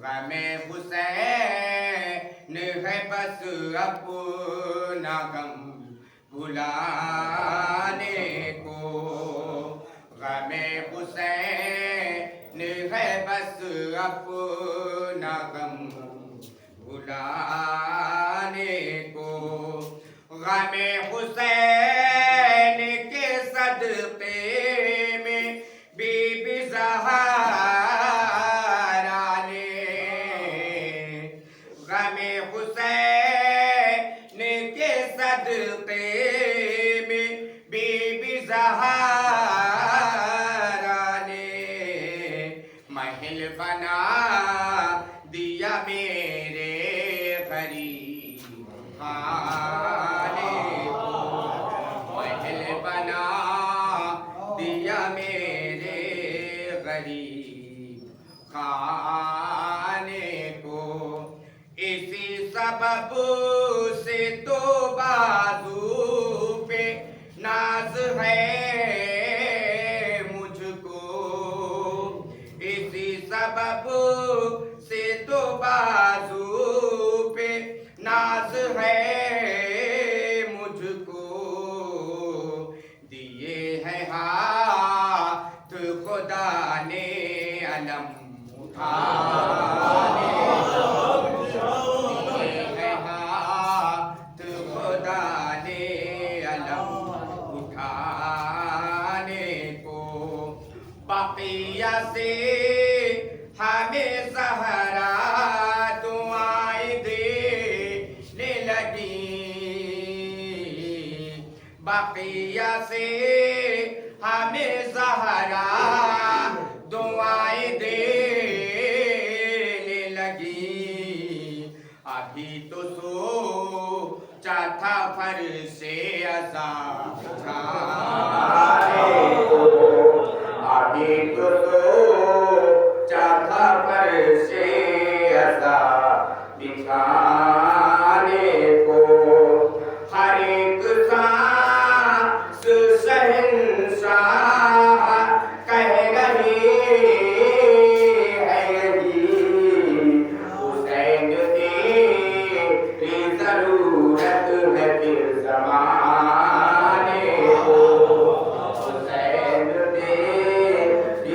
गमे हुसैन है बस अपना गम भुलाने को। गमे हुसैन है बस अपना गम भुलाने को। गमे हुसैन के सदक़े में बीबी ज़हरा ने, गमे हुसैन के सदक़े में बीबी ज़हरा ने महल बना दिया मेरे गरीब खाने को। महल बना दिया मेरे गरीब खाने को। इसी सबब से तो बाजू पे नाज है मुझको। इसी सबब से तो बाजू पे नाज है मुझको। दिए है हाथ खुदा ने अलम उठाने, दिए है हाथ खुदा ने अलम उठाने को। बक़िया से हमें ज़हरा दुआएं देने लगी। बक़िया से हमें ज़हरा दुआएं देने लगी। अभी तो सोचा था फर्शे अज़ा बिछाने को। अभी तो सोचा था फर्शे अज़ा बिछाने को। हर एक सांस शहंशाह कह रही है यही, हुसैन तेरी ज़रूरत है फिर ज़माने को। हुसैन तेरी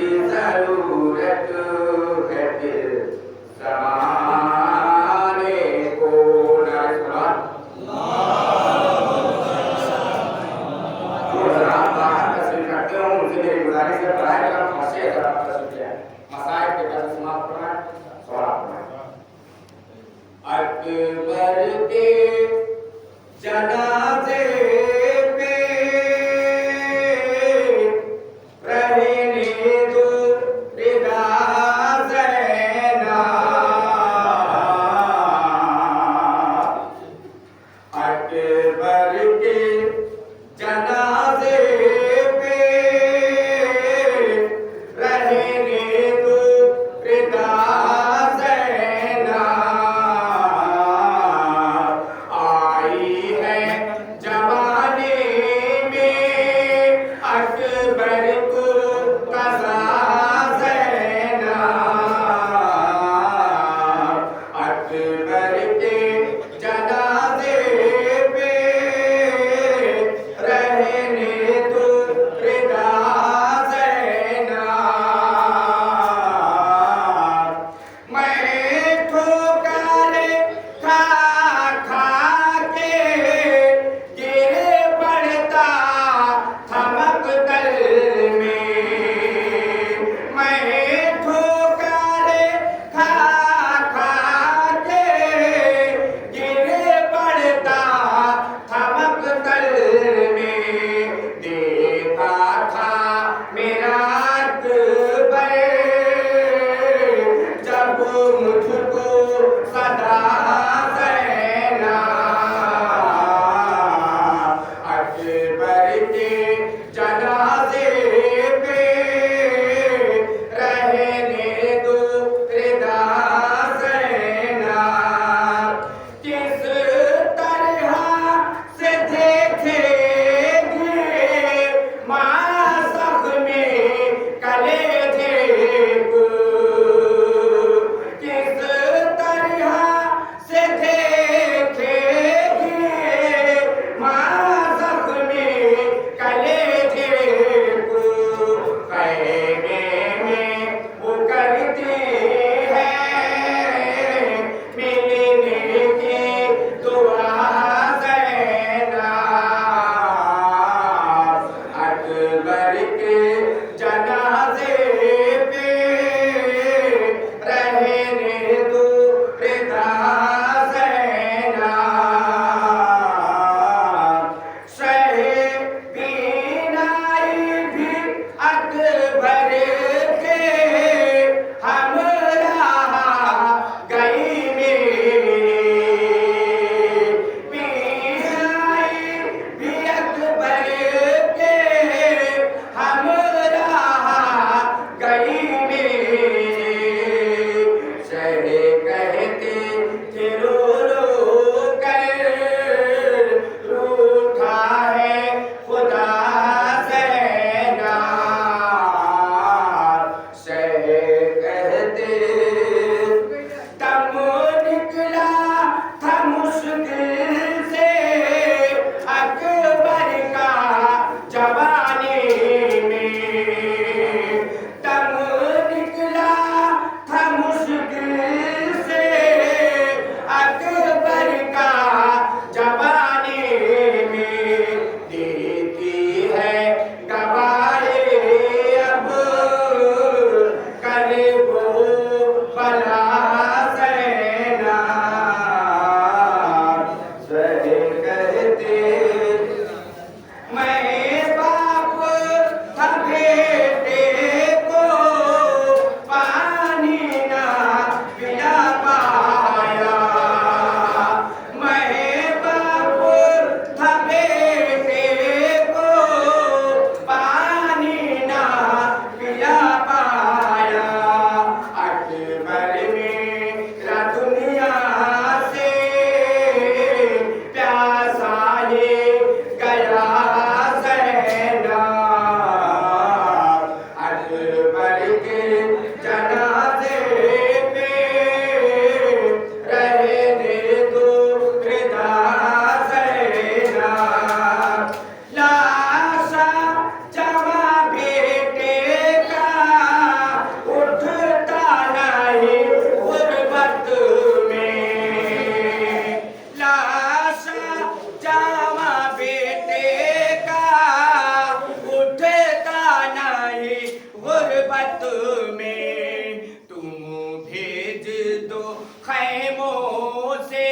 खैमों से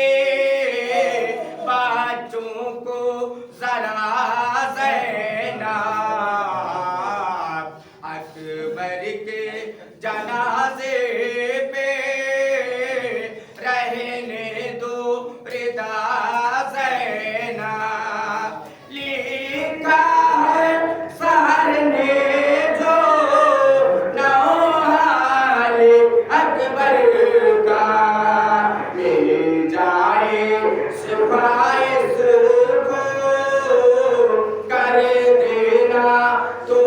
बच्चों को जरा ज़ैनब अकबर के जनाजे पे रहने दो रिदा ज़ैनब लिखा है सहर ने जो नौहाल अकबर का मिल जाए सिफारिश को कर देना तो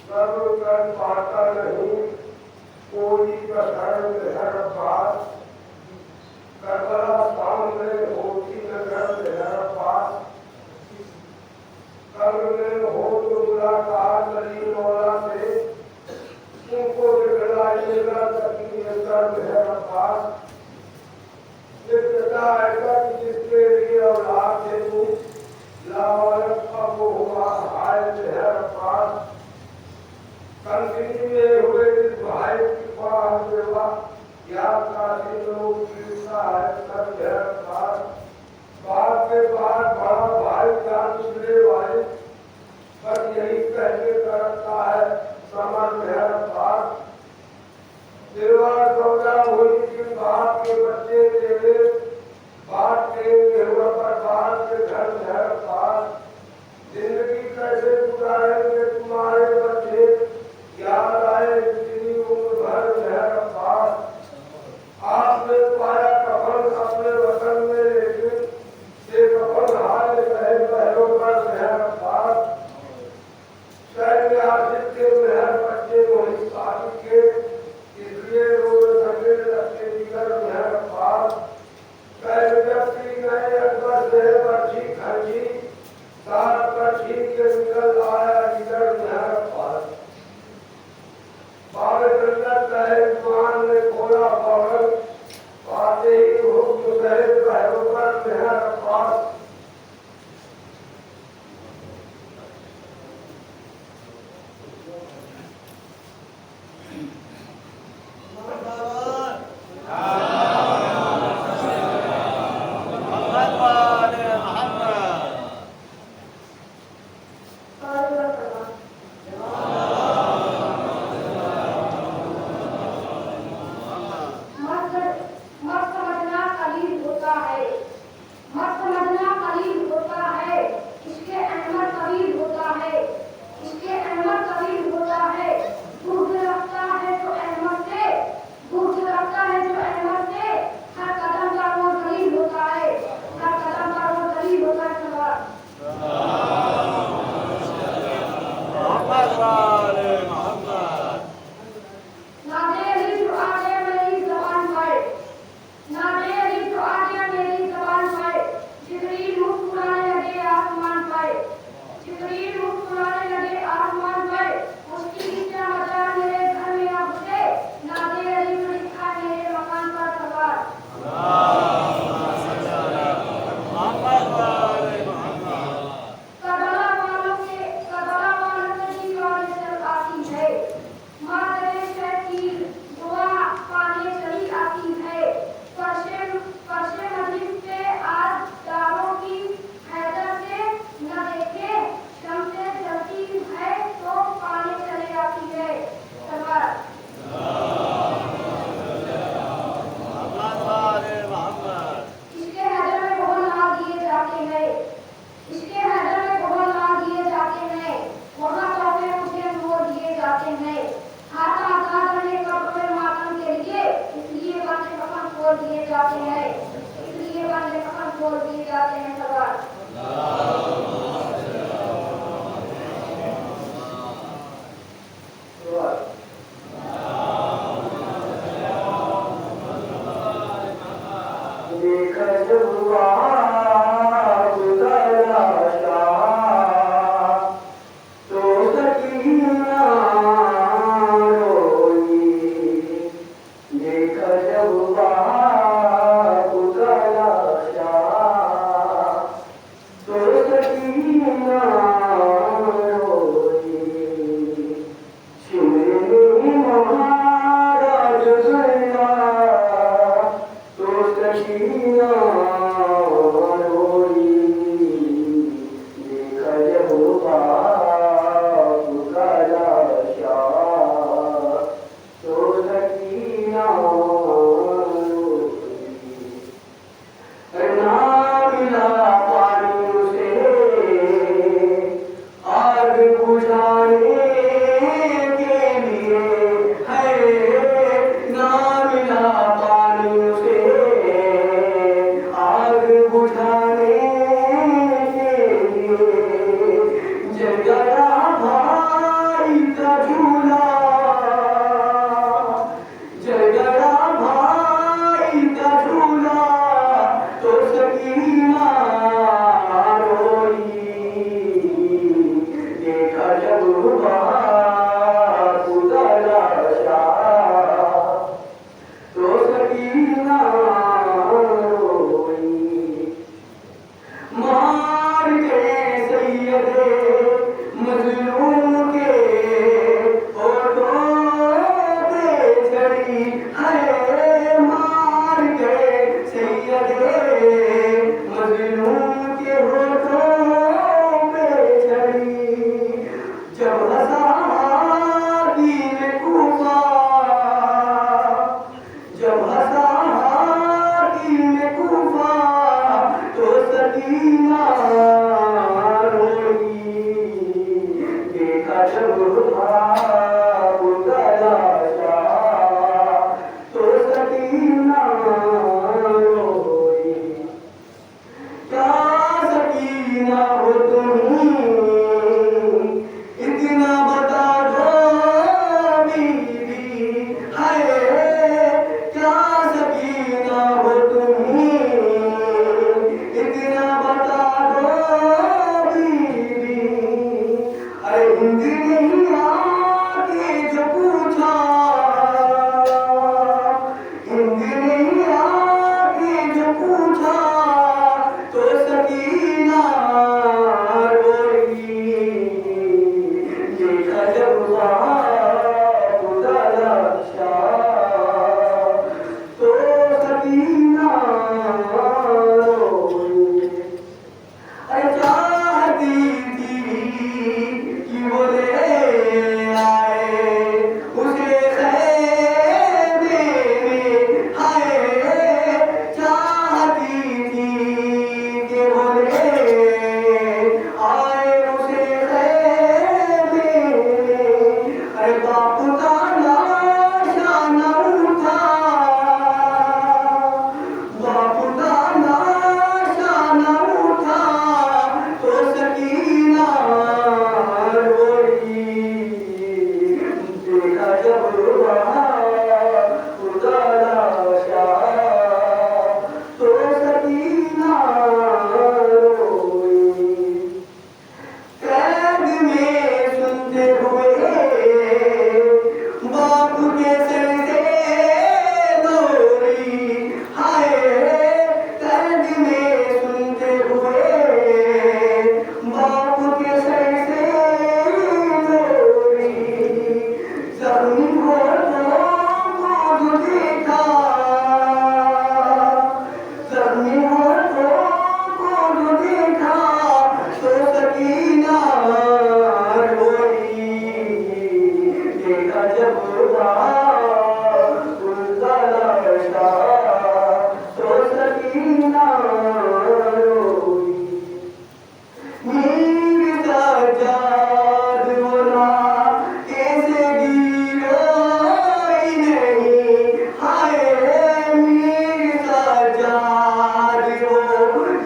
सर्व कर पाता नहीं कोई कसर हर बात करबला सामने होती नजर हर पास कल में हो तो मुलाकात अली मौला से तुमको दिखलाएगा तकलीफ कर हर पास इब्तदा ऐसा कि जिसके लिए औलाद है तू लावरत अब हुआ हाय हर पास कंटिन्यू में हुए इस भाई की पास सेवा या काशी लोग जीवता है सब घर पास बात के बाद बड़ा भाई जान छुड़े भाई बस यही कहते करता है समझ घर पास सेवा सौदा हुई जिन बाप के बच्चे तेरे बात के हुआ पर बात के घर पास जिंदगी कैसे गुजारेंगे तुम्हारे बच्चे याद आए इतनी उम्र भर मेरा पास आपने पाया कफन अपने वतन में लेकिन ये कफन हाल कहे पहलों पर मेरा पास सैन्य आशिक के मेहर बच्चे वही शादी के इसलिए रोज सके रखते जिगर मेरा पास कह व्यक्ति गए अकबर से बची खर्ची सात बची के निकल आया जिगर जाते हैं भगवान।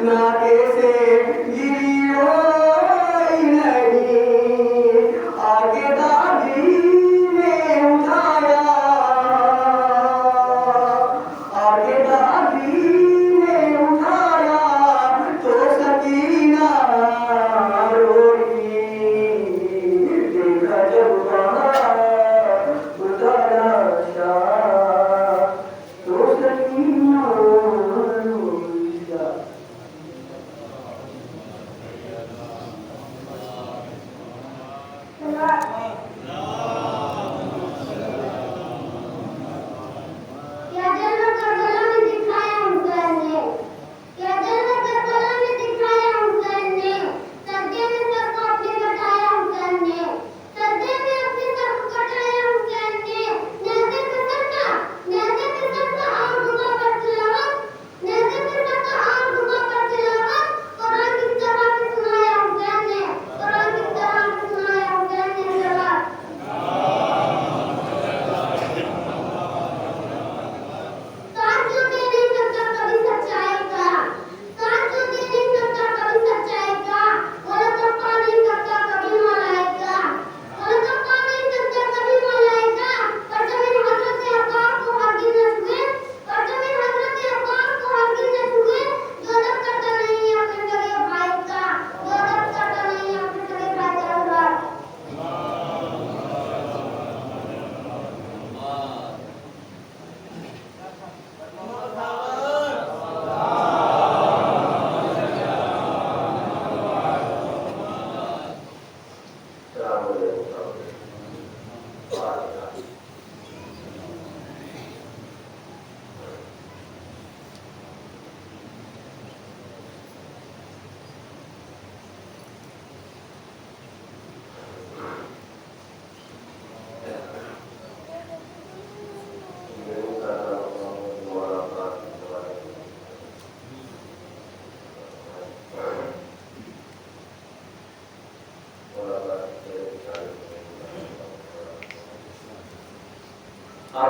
not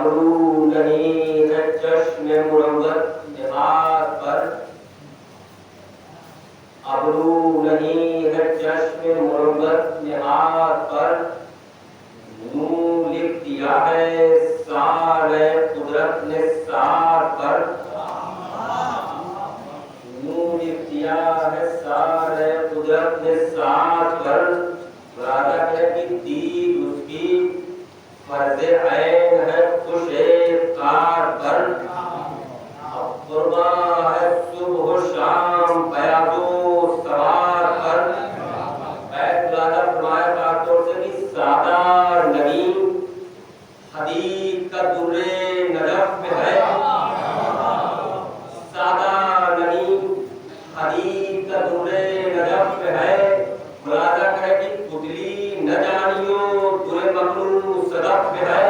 अबरू नहीं है चश्मे मुरव्वत निहार पर, अबरू नहीं है चश्मे मुरव्वत निहार पर, नूर लिख दिया है सारे कुदरत ने सार पर, नूर लिख दिया है सारे कुदरत ने सार पर। राजा है कि दीद उसकी फर्ज़ ऐन है खुशे कार पर, अब कुर्बा है सुबह शाम बयादो सवार पर। राजा फरमाया खासतौर से कि सादा नगीन हदीद का दुर्रे नजफ में है, सादा नगीन हदीद का दुर्रे नजफ में है। राजा कहे कि पुतली न जानियो दुर्रे मखनू सदफ में है।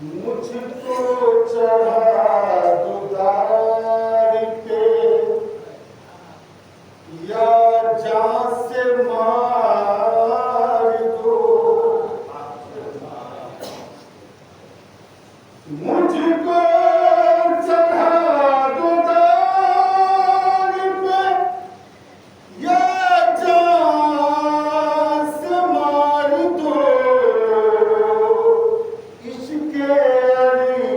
मुझको चढ़ा दो दार पे या जान से मार दो, मुझको चढ़ा दो दार पे या जान से मार दो, इश्क़ अली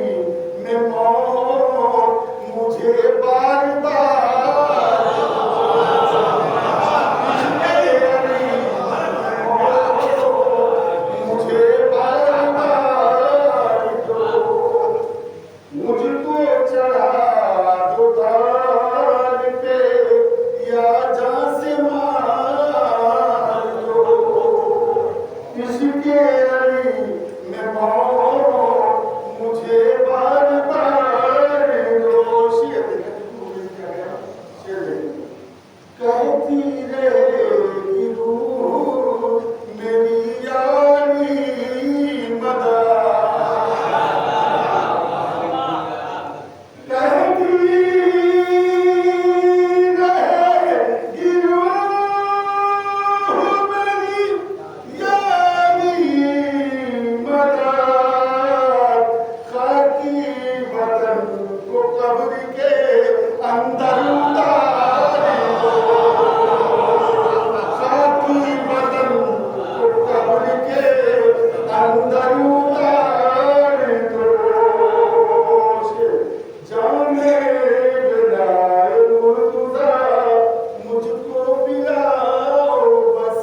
में मौत मुझे बार बार, मुझे बार बार दो, मुझको चढ़ा दो दार पे या जान से मार दो, इश्क़ अली में मौत मुझे बार बार दो। शेर कहती रहेगी रूह मेरी यारी मदा, कहती रहेगी रूह मेरी यारी मदा, खाकी बदन को कब्र के अंदर उतार दो, खाकी बदन को कब्र के अंदर उतार दो, जाने बिलाए मुर्तज़ा मुझको पिलाओ बस,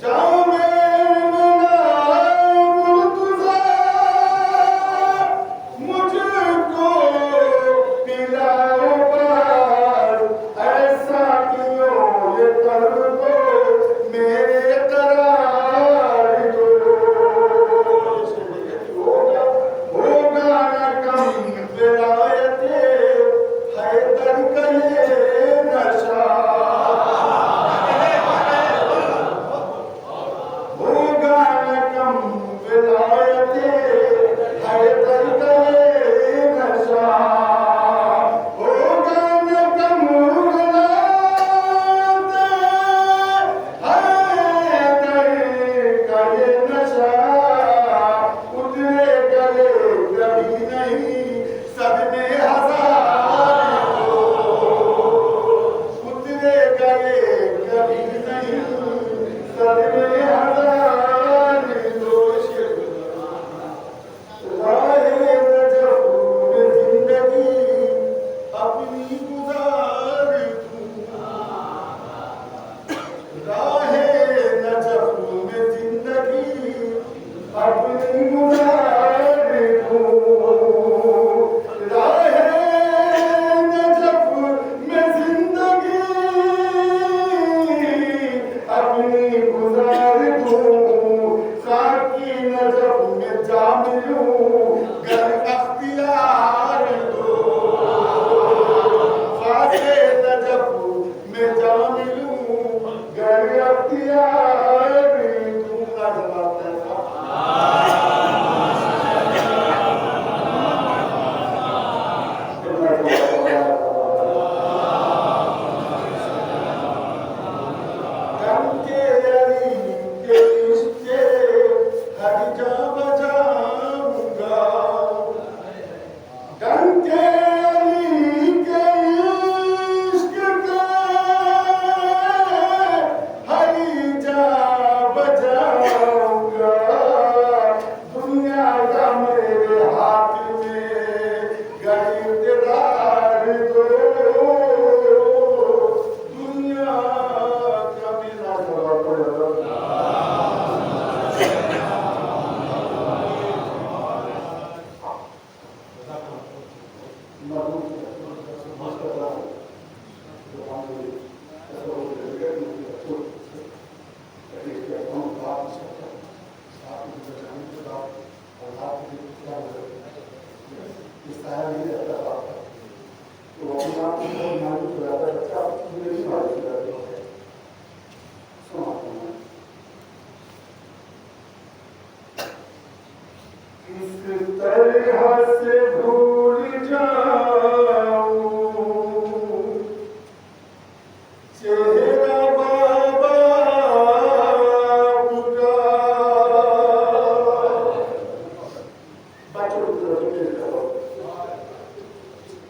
जाने बिलाए मुर्तज़ा मुझको पिलाओ बस, ऐसा क्यों ये कर्म को मेरे करार दो, होगा न कम विलायते हैदर का ये नशा, होगा न कम विलायते हैदर का ये नशा, होगा न कम विलायते हैदर का ये नशा, उतरे गले कभी नहीं सदमे हजार दो, उतरे गले कभी नहीं सदमे हजार दो, राहे नजफ में जिंदगी अपनी गुजार दूं, राहे नजफ में जिंदगी अपनी गुजार दूं, राहे नजफ में जिंदगी अपनी गुजार दूं, खाकी नजफ में जा मिलूं गर अख्तियार दो, खाके नजफ में जा मिलूं गर अख्तियार दूं। गम के अली के इश्क़ हर जा बजाऊंगा, गम के अली के इश्क़ के हर जा बजाऊंगा, दुनिया का मेरे हाथ में गर इक़रार दो, दुनिया का मेरा जवाब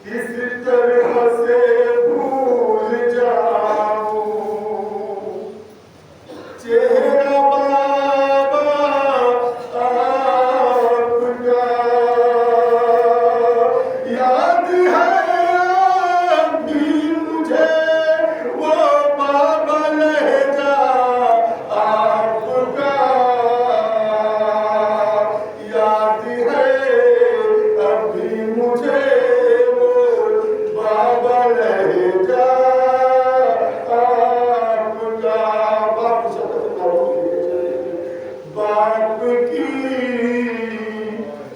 किस तरह से भूल जाऊं चेहरा बाबा आपका याद है अब भी मुझे वो बाबा लहजा आपका याद है अब भी मुझे वो बाबा लहजा आपका बाप बाप की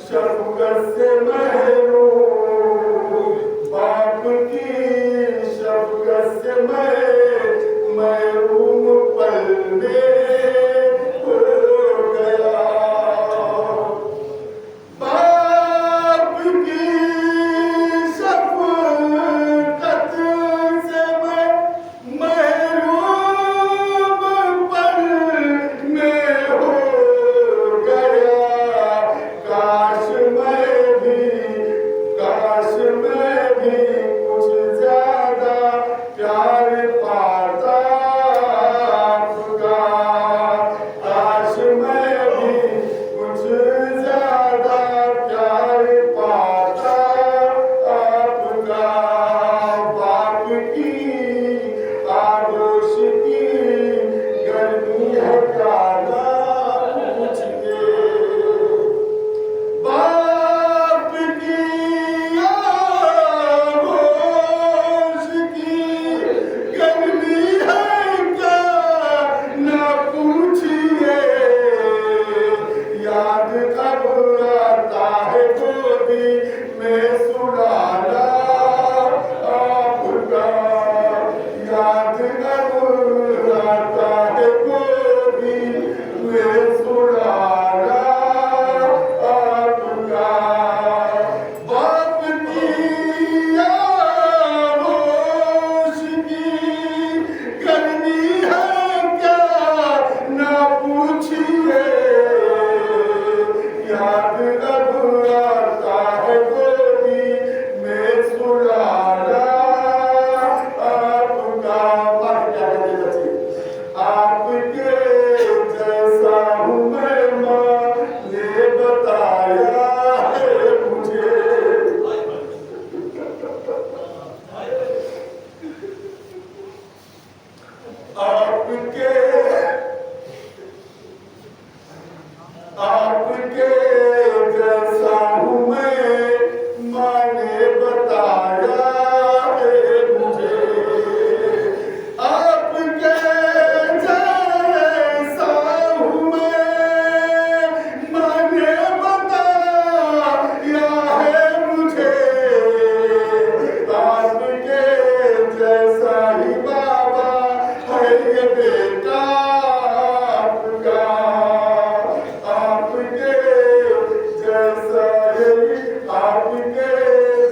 शफकत से महरूम बाप की शफकत से महरूम पल में हो गया बाप की शफकत से महरूम पल में हो गया काश मैं भी कुछ ज्यादा प्यार पाता आपका काश मैं भी कुछ ज्यादा प्यार पाता आपका बाप की आगोश की गर्मी है काला पूछ के बाप की आगोश की गर्मी है क्या ना पूछिए याद कब आता है गोदी में सुलाना आपका याद कब आता है गोदी में सुलाना आपका बाप की आगोश की गर्मी है क्या ना पूछिए याद अब आता है गोदी में सुलाना आपका आपके जैसा हूँ मैं माँ ने बताया है मुझे आपके जैसा हूँ मैं माँ ने बताया है मुझे आपके जैसा हूँ मैं माँ ने बताया है मुझे आपके जैसा ही बाबा है ये बेटा आपका आपके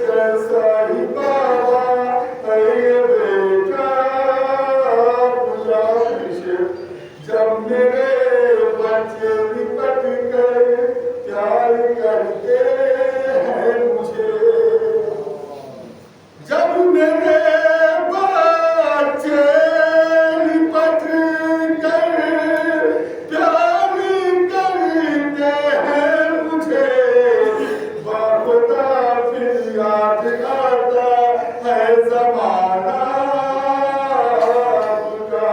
जैसा ही बाबा है ये बेटा आपका जब मेरे बच्चे निपट कर प्यार करते हैं मुझे जब मेरे बच्चे निपट कर प्यार करते हैं मुझे बाखुदा फिर याद आता है जमाना आपका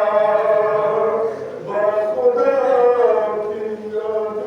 बाखुदा फिर याद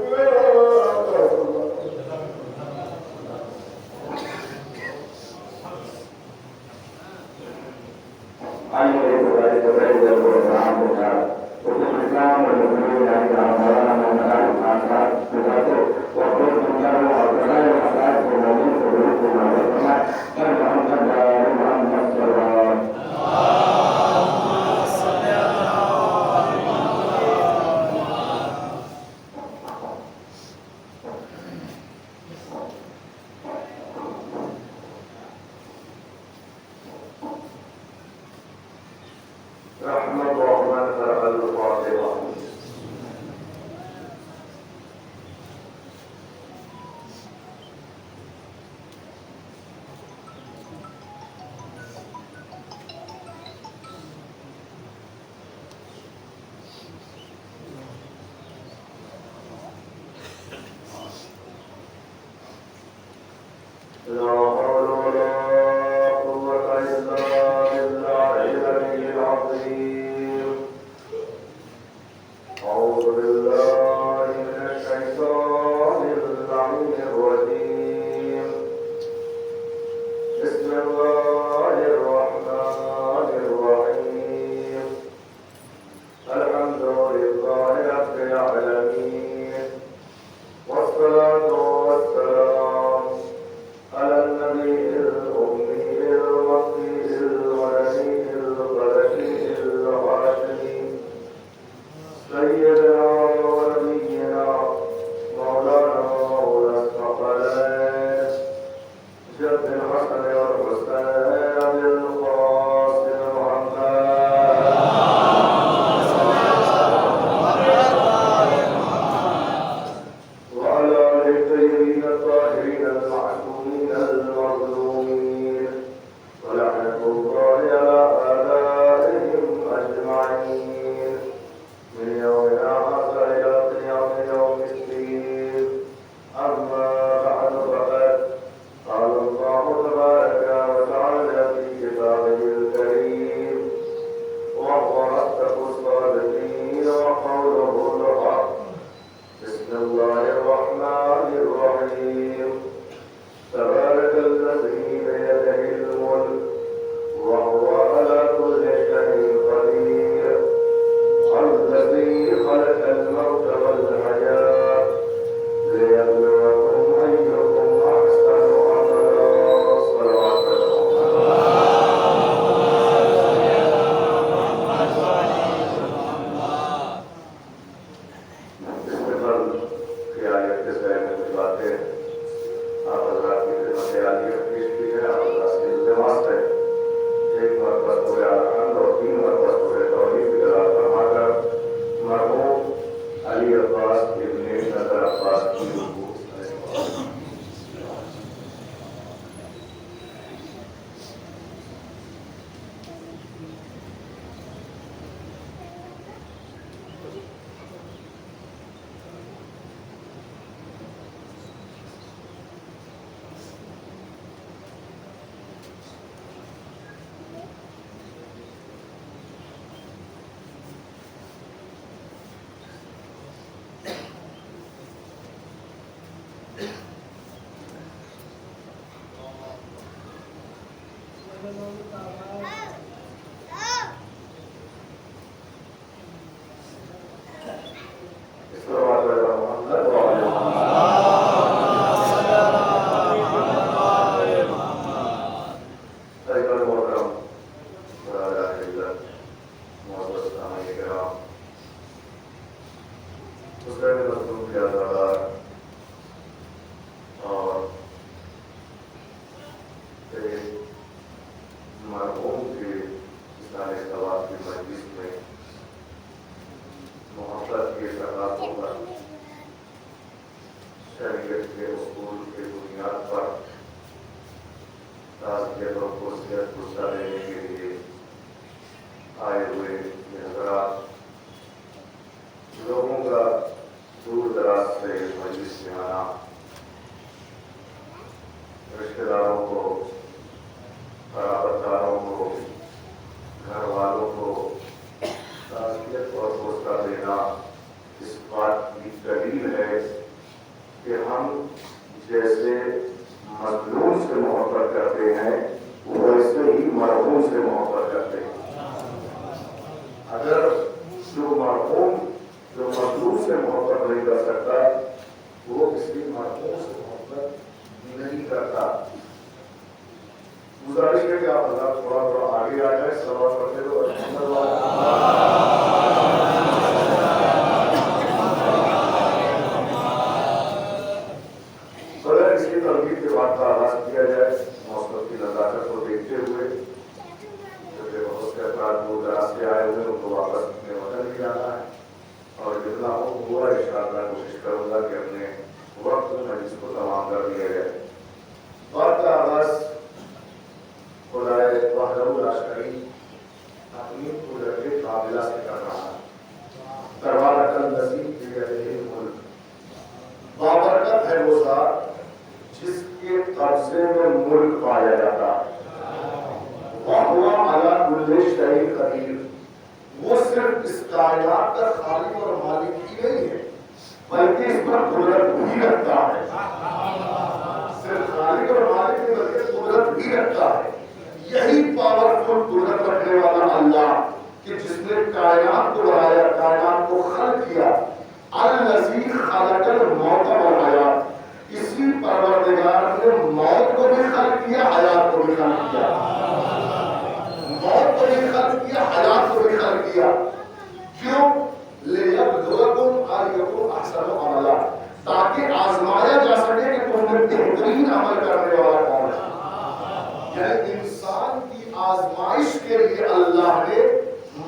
यानी इंसान की आजमाइश के लिए अल्लाह ने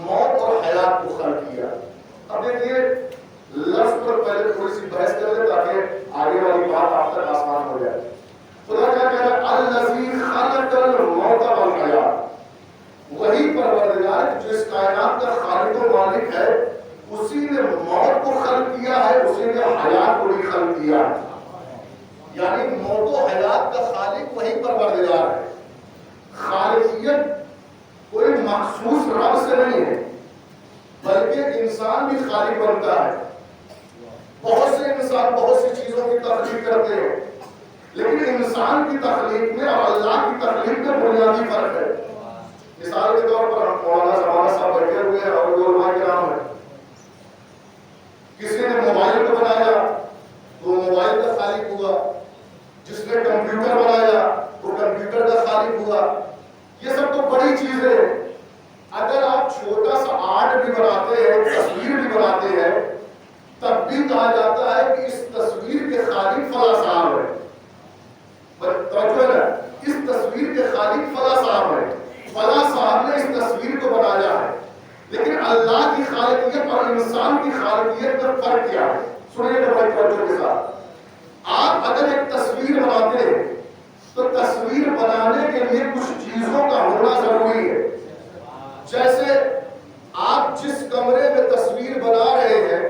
मौत और हयात को खल्क किया। अब देखिए लफ्ज पर पहले थोड़ी सी बहस कर ले ताकि आगे वाली बात आप तक आसान हो जाए। खुदा क्या कह रहा है? अल्लज़ी खलक़ल मौत वल हयात, वही परवरदिगार जो इस कायनात का खालिक और मालिक है, उसी ने मौत को खल्क किया है, उसी ने हयात को भी खल्क किया है। यानी मौत और हयात का खालिक वही परवरदिगार है। खालिकियत कोई मखसूस रब से नहीं है, बल्कि इंसान भी खालिक बनता है। बहुत से इंसान बहुत सी चीजों की तख्लीक करते हैं, लेकिन इंसान की तख्लीक में और अल्लाह की तख्लीक में बुनियादी फर्क है। मिसाल के तौर पर मौलाना ज़माना साहब बैठे हुए हैं और उलमा के नाम है। किसी ने मोबाइल को बनाया तो मोबाइल का खालिक हुआ, जिसने कंप्यूटर बनाया वो कंप्यूटर का खालिक हुआ। ये सब तो बड़ी चीजें हैं। अगर आप छोटा सा आर्ट भी बनाते हैं, तस्वीर भी बनाते हैं, तब भी कहा जाता है कि इस तस्वीर के खालिक फला साहब है। इस तस्वीर के खालिक फला साहब है, फला साहब ने इस तस्वीर को बनाया है। लेकिन अल्लाह की खालिकियत और इंसान की खालिकियत में फर्क क्या है? सुनिएगा बड़ी तवज्जो के साथ। आप अगर एक तस्वीर बनाते हैं तो तस्वीर बनाने के लिए कुछ चीजों का होना जरूरी है। जैसे आप जिस कमरे में तस्वीर बना रहे हैं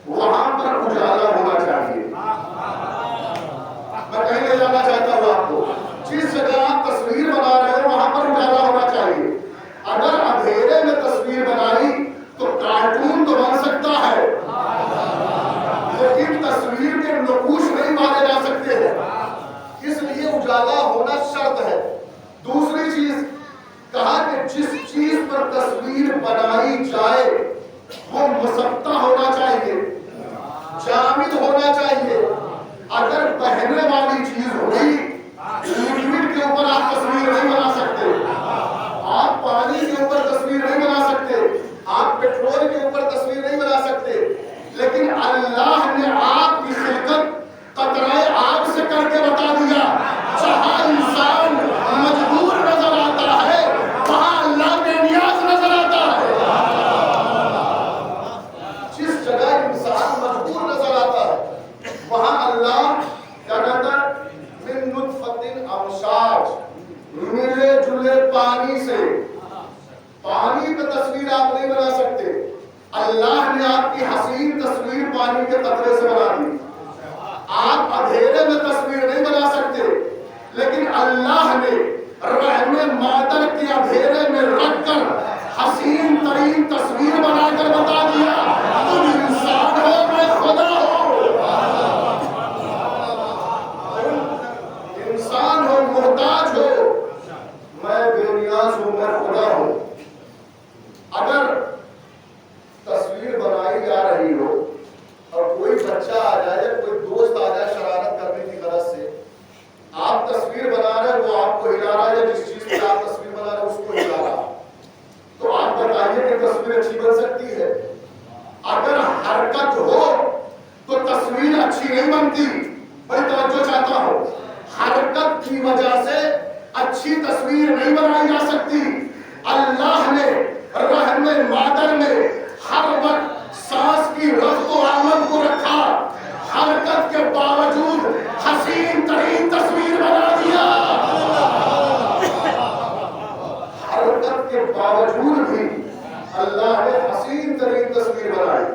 वहां पर उजाला होना चाहिए। मैं कहीं ले जाना चाहता हूं आपको, जिस जगह आप तस्वीर बना रहे हैं वहां पर उजाला होना चाहिए। अगर अंधेरे में तस्वीर बनाई तो कार्टून तो बन सकता है, लेकिन तस्वीर के नकूश नहीं मारे जा सकते हैं, इसलिए उजाला होना शर्त है। दूसरी चीज कहा कि जिस चीज पर तस्वीर बनाई जाए वो मुसत्ता होना चाहिए, जामिद होना चाहिए। अगर बहने वाली चीज हुई, लिक्विड के ऊपर आप तस्वीर नहीं बना सकते, आप पानी के ऊपर तस्वीर नहीं बना सकते, आप पेट्रोल के ऊपर तस्वीर नहीं बना सकते। लेकिन अल्लाह ने आपकी खिलकत कतराए आग से करके बता दिया। जहां इंसान मजबूर नजर आता है वहां अल्लाह बेनियाज नजर आता है। जिस जगह इंसान मजबूर नजर आता है वहां अल्लाह क्या कहता है? मिन नुतफतिन अमशाज, मिले जुले पानी से। पानी पे तस्वीर आप नहीं बना सकते, अल्लाह ने आपकी हसीन तस्वीर पानी के कतरे से बना दी। आप अंधेरे में तस्वीर नहीं बना सकते, लेकिन अल्लाह ने रहमे मादर के अंधेरे में रखकर हसीन तरीन तस्वीर बनाकर बता दिया, तुम इंसान हो, मैं खुदा हूं। इंसान हो, मोहताज हो, मैं बेनियाज हूं, मैं खुदा हूं। अगर तस्वीर बनाई जा रही हो और कोई बच्चा आ जाए, कोई दोस्त आ जाए शरारत करने की गरज से, आप तस्वीर बना रहे हैं, वो आपको हिला रहा है, जिस चीज की आप तस्वीर बना रहे हैं उसको हिला रहा है, तो आप बताइए कि तस्वीर अच्छी बन सकती है? अगर हरकत हो तो तस्वीर अच्छी नहीं बनती। बड़ी तवज्जो चाहता हूं, हरकत की वजह से अच्छी तस्वीर नहीं बनाई जा सकती। अल्लाह ने रहमे मादर में हर वक्त सांस की रफ्त और आमद को रखा, हरकत के बावजूद हसीन तरीन तस्वीर बना दिया। हरकत के बावजूद भी अल्लाह ने हसीन तरीन तस्वीर बनाई।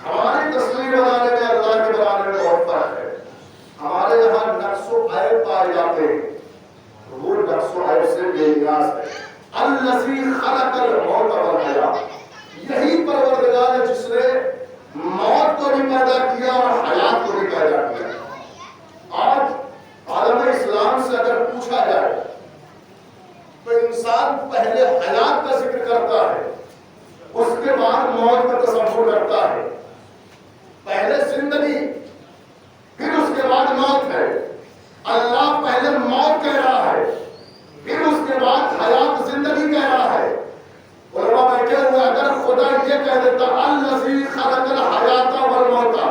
हमारी तस्वीर बनाने में अल्लाह के बनाने में बहुत फर्क है। हमारे यहाँ नक्शो ऐब पाए जाते हैं, वो नक्शो ऐब से बेनियाज है। अल्लज़ी खलक़ल मौत वल हयात, यही परवरदिगार है जिसने मौत को भी पैदा किया और हयात को भी पैदा किया। आज आलम इस्लाम से अगर पूछा जाए तो इंसान पहले हयात का जिक्र करता है, उसके बाद मौत का तसव्वुर करता है। पहले जिंदगी, फिर उसके बाद मौत है। अल्लाह पहले मौत कह रहा है, फिर उसके बाद हयात जिंदगी कह रहा है। उलमा बैठे हुए, अगर खुदा ये कह देता अल्लज़ी खलक़ल हयात वल मौता,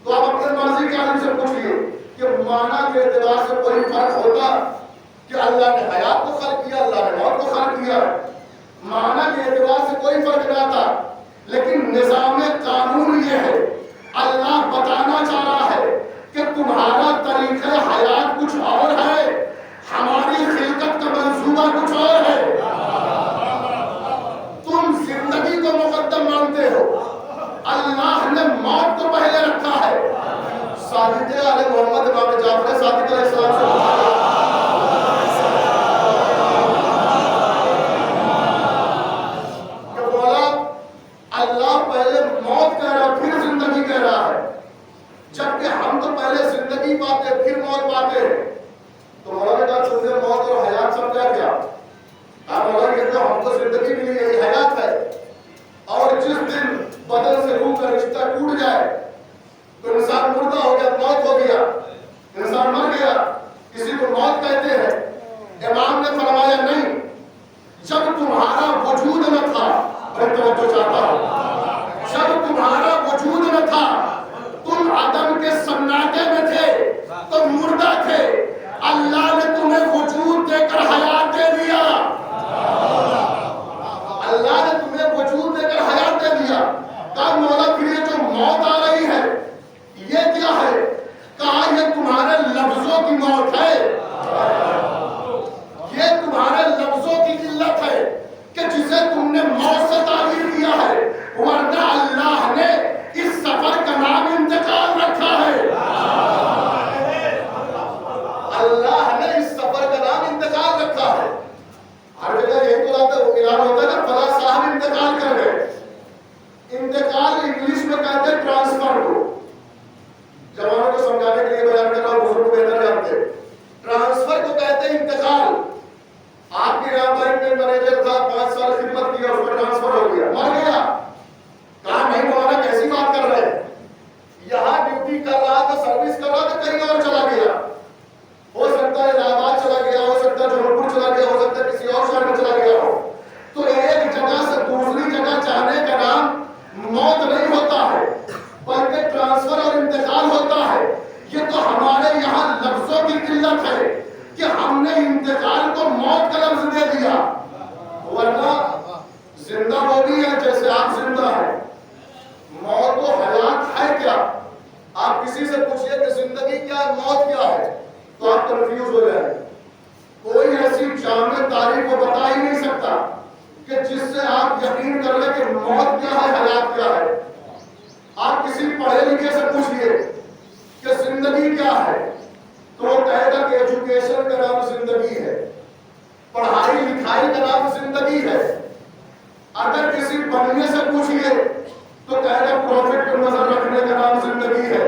तो आप अपने मर्जी के आदमी से पूछिए कि माना के एतबार से कोई फर्क होता कि अल्लाह ने हयात को खल्क किया, अल्लाह ने मौत को खल्क किया। माना के एतबार से कोई फर्क ना था, लेकिन निजाम कानून ये है, अल्लाह बताना चाह रहा है कि तुम्हारा तरीका हयात कुछ और है, हमारी खिलकत का मंसूबा कुछ और है। तुम जिंदगी को मुकद्दम मानते हो, अल्लाह ने मौत को पहले रखा है। सादिक आले मोहम्मद इमाम जाफर सादिक अलैहिस्सलाम से अल्लाह पहले मौत कह रहा फिर जिंदगी कह रहा है, जबकि हम तो पहले जिंदगी पाते फिर मौत पाते हैं। तो मौलाना का तुमने मौत और हयात समझा क्या? मौलाना कहते हो हमको जिंदगी मिली यही हयात है, और जिस दिन बदन से रूह का रिश्ता टूट जाए तो इंसान मुर्दा हो गया, मौत हो गया, इंसान मर गया, किसी को मौत कहते हैं। इमाम ने फरमाया नहीं, जब तुम्हारा वजूद न था, मैं तो चाहता हूं, जब तुम्हारा वजूद न था, तुम आदम के सन्नाटे में थे, तो मुर्दा थे, अल्लाह ने तुम्हें वजूद देकर हयात दे दिया। अल्लाह ने तुम्हें वजूद देकर हयात दे दिया। कहा मौला फिर ये जो मौत आ रही है ये क्या है? कहा ये तुम्हारे लफ्जों की मौत है, ये तुम्हारे लफ्जों की किल्लत है कि जिसे तुमने मौत से ताबीर किया है, वरना अल्लाह ने इस सफर का नाम इंतकाल रखा है। अल्लाह ने इस सफर का नाम इंतकाल रखा है। हर जगह यही तो ऐलान होता है ना, फला साहब इंतकाल कर गए। इंतकाल इंग्लिश में कहते हैं ट्रांसफर को, जवानों को समझाने के लिए बयान कर रहा हूं, बुजुर्ग बेहतर जानते हैं। ट्रांसफर को कहते हैं इंतकाल। आपके यहाँ बैंक में मैनेजर था, 5 साल खिदमत किया, उसका ट्रांसफर हो गया, मर गया। कहा नहीं मौलाना कैसी बात कर रहे हैं, यहाँ ड्यूटी कर रहा था, सर्विस कर रहा था, कहीं और चला गया, हो सकता है इलाहाबाद चला गया, हो सकता है जौनपुर चला गया, हो सकता है किसी और शहर में चला गया हो। तो एक जगह से दूसरी जगह जाने का नाम मौत नहीं होता है, बल्कि ट्रांसफर और इंतकाल होता है। ये तो हमारे यहाँ लफ्जों की किल्लत है कि हमने इंतकाल को मौत का लफ्ज दे दिया, वरना जिंदा वो भी है जैसे आप जिंदा है। मौत तो हयात है क्या? आप किसी से पूछिए कि जिंदगी क्या है, मौत क्या है, तो आप कंफ्यूज हो जाए। कोई ऐसी जामे तारीफ को बता ही नहीं सकता कि जिससे आप यकीन कर ले कि मौत क्या है, हयात क्या है। आप किसी पढ़े लिखे से पूछिए कि जिंदगी क्या है, तो वो कहेगा कि एजुकेशन का नाम जिंदगी है, पढ़ाई लिखाई का नाम जिंदगी है। अगर किसी बनिए से पूछिए तो कहेगा प्रॉफिट को नजर रखने का नाम जिंदगी है।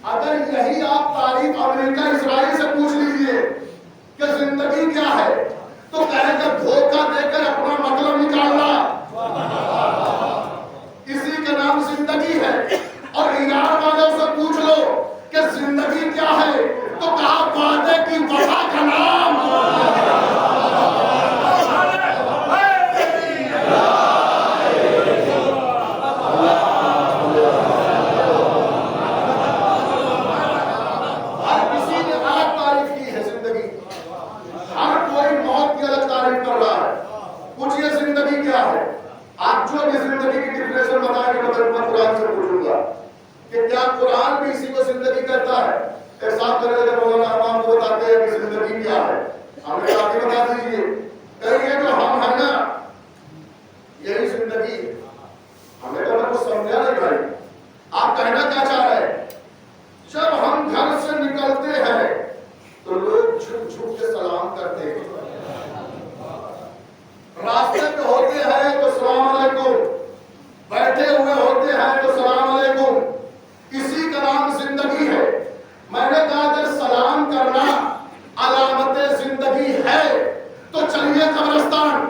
अगर यही आप तारीफ अमेरिका इसराइल से पूछ लीजिए कि जिंदगी क्या है, तो कहेगा धोखा देकर अपना मतलब निकालना, इसी का नाम जिंदगी है। और ईरान वालों से पूछ लो कि जिंदगी क्या है, तो कहा वादे की वफा का नाम। हर किसी ने अलग तारीफ की है जिंदगी, हर कोई मौत की अलग तारीफ कर रहा है। पूछिए जिंदगी क्या है? आप जो भी जिंदगी की डिफिनेशन बताएंगे मैं कुरान से पूछूंगा कि क्या कुरान भी इसी को जिंदगी कहता है। इरशाद करेगा मौलाना इमाम को बताते हैं कि जिंदगी क्या है, हमें आप ही बता दीजिए। कहिए जो हम है ना यही जिंदगी है। हमें तो कुछ समझा नहीं भाई, आप कहना क्या चाह रहे हैं? जब हम घर से निकलते हैं तो लोग झुक झुक के सलाम करते हैं, रास्ते पे होते हैं तो सलाम अलैकुम, बैठे हुए होते हैं तो सलाम अलैकुम, इसी का नाम जिंदगी है। मैंने कहा अगर सलाम करना अलामत जिंदगी है तो चलिए कब्रिस्तान,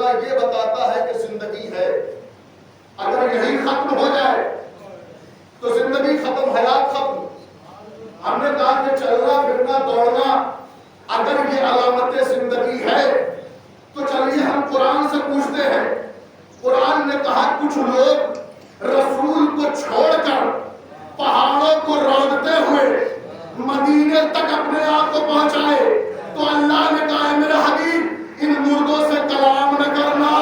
मौलाना ये बताता है कि जिंदगी है, अगर यही खत्म हो जाए तो जिंदगी खत्म, हयात खत्म। हमने कहा कि चलना फिरना दौड़ना अगर ये अलामतें जिंदगी है तो चलिए हम कुरान से पूछते हैं। कुरान ने कहा कुछ लोग रसूल को छोड़कर पहाड़ों को रौंदते हुए मदीने तक अपने आप को पहुंचाए, तो अल्लाह ने कहा है मेरे हबीब इन मुर्दों से कलाम न करना।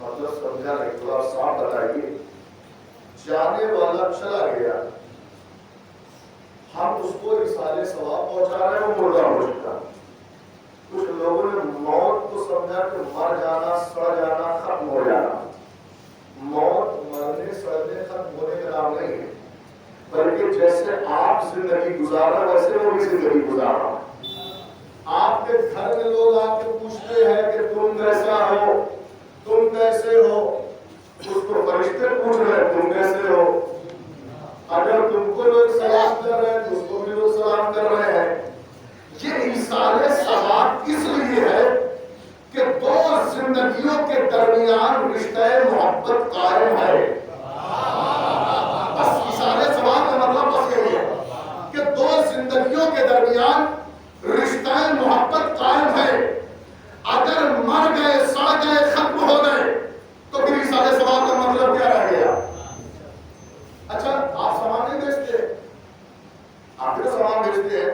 मतलब समझा नहीं। तो आप साफ बताइए, जाने वाला चला गया, हम उसको इसाले सवाब पहुंचा रहे हैं, वो मुर्दा हो चुका। कुछ लोगों ने मौत को समझा कि मर जाना, सड़ जाना, खत्म हो जाना। मौत मरने सड़ने खत्म होने का नाम नहीं है, बल्कि जैसे आप जिंदगी गुजारा वैसे वो भी जिंदगी गुजारा। आपके घर में लोग आके पूछते हैं कि तुम कैसा हो, तुम कैसे हो, उसको फरिश्ते पूछ रहे हैं तुम कैसे हो। अगर तुमको लोग सलाम कर रहे हैं तो उसको भी लोग सलाम कर रहे हैं। ये इसाले सवाब इसलिए है कि दो जिंदगियों के दरमियान रिश्ते मोहब्बत कायम है। बस इसाले सवाब का मतलब बस यही है कि दो जिंदगियों के दरमियान रिश्ता मोहब्बत कायम है। अगर मर गए, सड़ गए, खत्म हो गए तो फिर इसाले सवाब का मतलब क्या रह गया? अच्छा, आप सामान नहीं बेचते, आप भी तो सामान बेचते हैं,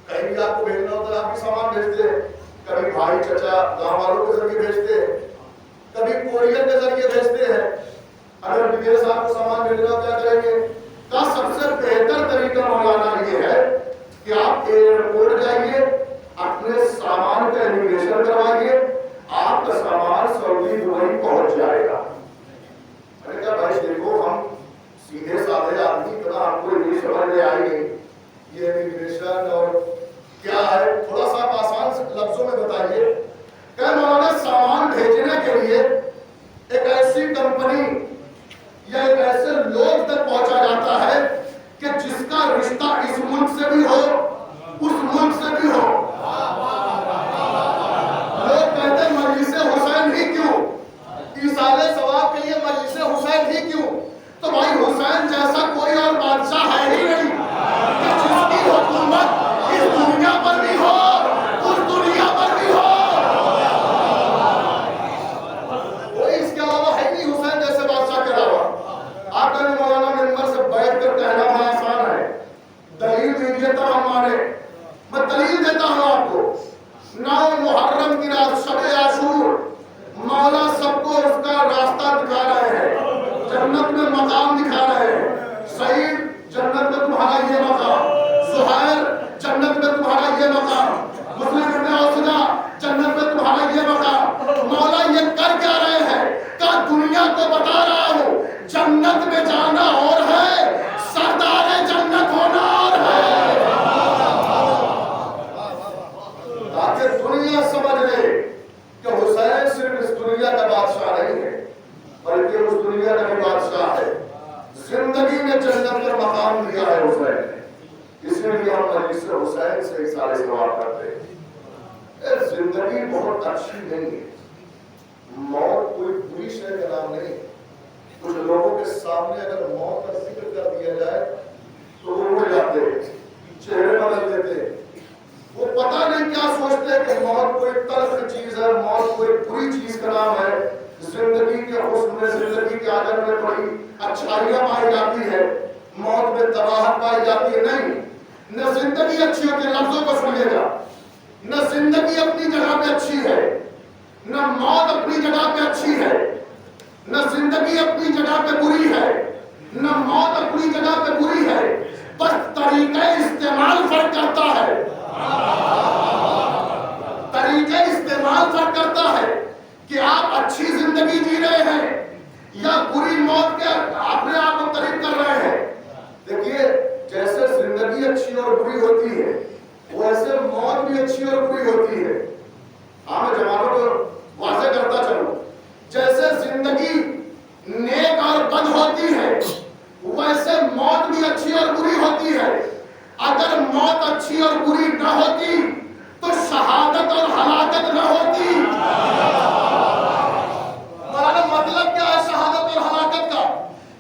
कहीं भी आपको भेजना होता है आप भी सामान भेजते हैं। कभी भाई चाचा गांव वालों के जरिए भेजते हैं, कभी कोरियर के जरिए भेजते हैं। अगर विदेश आपको सामान भेजना हो क्या करेंगे? का सबसे बेहतर तरीका मौलाना ये है कि आप एयरपोर्ट जाइए, अपने सामान का इमिग्रेशन करवाइए, आपका सामान सऊदी दुबई पहुंच जाएगा। मैंने कहा भाई देखो, हम सीधे साधे आदमी, इतना हमको इंग्लिश समझ में आई नहीं, ये इमिग्रेशन और क्या है, थोड़ा सा आसान लफ्जों में बताइए। क्या मौलाना सामान भेजने के लिए एक ऐसी कंपनी या एक ऐसे लोग तक पहुंचा जाता है कि जिसका रिश्ता इस मुल्क से भी हो, उस मुल्क से भी हो। लोग कहते हैं मजलिसे हुसैन ही क्यों, इसाले सवाब के लिए मजलिसे हुसैन ही क्यों? तो भाई हुसैन जैसा कोई और बादशाह है ही नहीं कि जिसकी हुकूमत इस दुनिया पर भी हो, उस दुनिया पर भी हो। कोई इसके अलावा है नहीं हुसैन जैसे बादशाह के अलावा। आप कहने मौलाना मिंबर से बैठ कर कहना बड़ा आसान है, दलील दीजिए तब हम माने। मैं दलील देता हूं आपको। 9 मुहर्रम की रात शब-ए आशूर, मौला सबको उसका रास्ता दिखा रहे हैं, जन्नत में मकाम दिखा रहे हैं। सईद, जन्नत में तुम्हारा ये मकाम, सुहैल, जन्नत में तुम्हारा ये मकाम, मुस्लिम इब्न औसदा, जन्नत में तुम्हारा ये मकाम। मौला ये कर क्या रहे हैं? का दुनिया को बता रहा हूं, जन्नत में जाना और है, सरदार जन्नत होना और है। ताकि दुनिया समझ ले कि हुसैन सिर्फ इस दुनिया का बादशाह नहीं है, बल्कि उस दुनिया का भी बादशाह है। जिंदगी में जन्नत का मकाम दिया है हुसैन ने, इसलिए हम मजलिस हुसैन से इसाले सवाब करते हैं। जिंदगी बहुत अच्छी नहीं है, मौत कोई बुरी शय का नाम नहीं। कुछ लोगों के सामने अगर मौत का जिक्र कर दिया जाए तो वो हो जाते, चेहरे बदल देते, वो पता नहीं क्या सोचते कि मौत कोई तल्ख चीज है, मौत कोई बुरी चीज का नाम है। जिंदगी के हुस्न में, जिंदगी के आदर में बड़ी अच्छाइयां पाई जाती है, मौत में तबाहत पाई जाती है। नहीं, न जिंदगी अच्छी होती है, लफ्जों को सुनिएगा, न जिंदगी अपनी जगह पे अच्छी है, न मौत अपनी जगह पे अच्छी है, न जिंदगी अपनी जगह पे बुरी है, न मौत अपनी जगह पे बुरी है। बस तरीका इस्तेमाल फर्क करता है, तरीका इस्तेमाल फर्क करता है कि आप अच्छी जिंदगी जी रहे हैं या बुरी मौत के अपने आप को करीब कर रहे हैं। देखिए, जैसे जिंदगी अच्छी और बुरी होती है, वैसे मौत भी अच्छी और बुरी होती है। हाँ, मैं जवानों को वाज़ेह करता चलूं, जैसे जिंदगी नेक और बद होती है, वैसे मौत भी अच्छी और बुरी होती है। अगर मौत अच्छी और बुरी न होती तो शहादत और हलाकत न होती। मतलब क्या है शहादत और हलाकत का?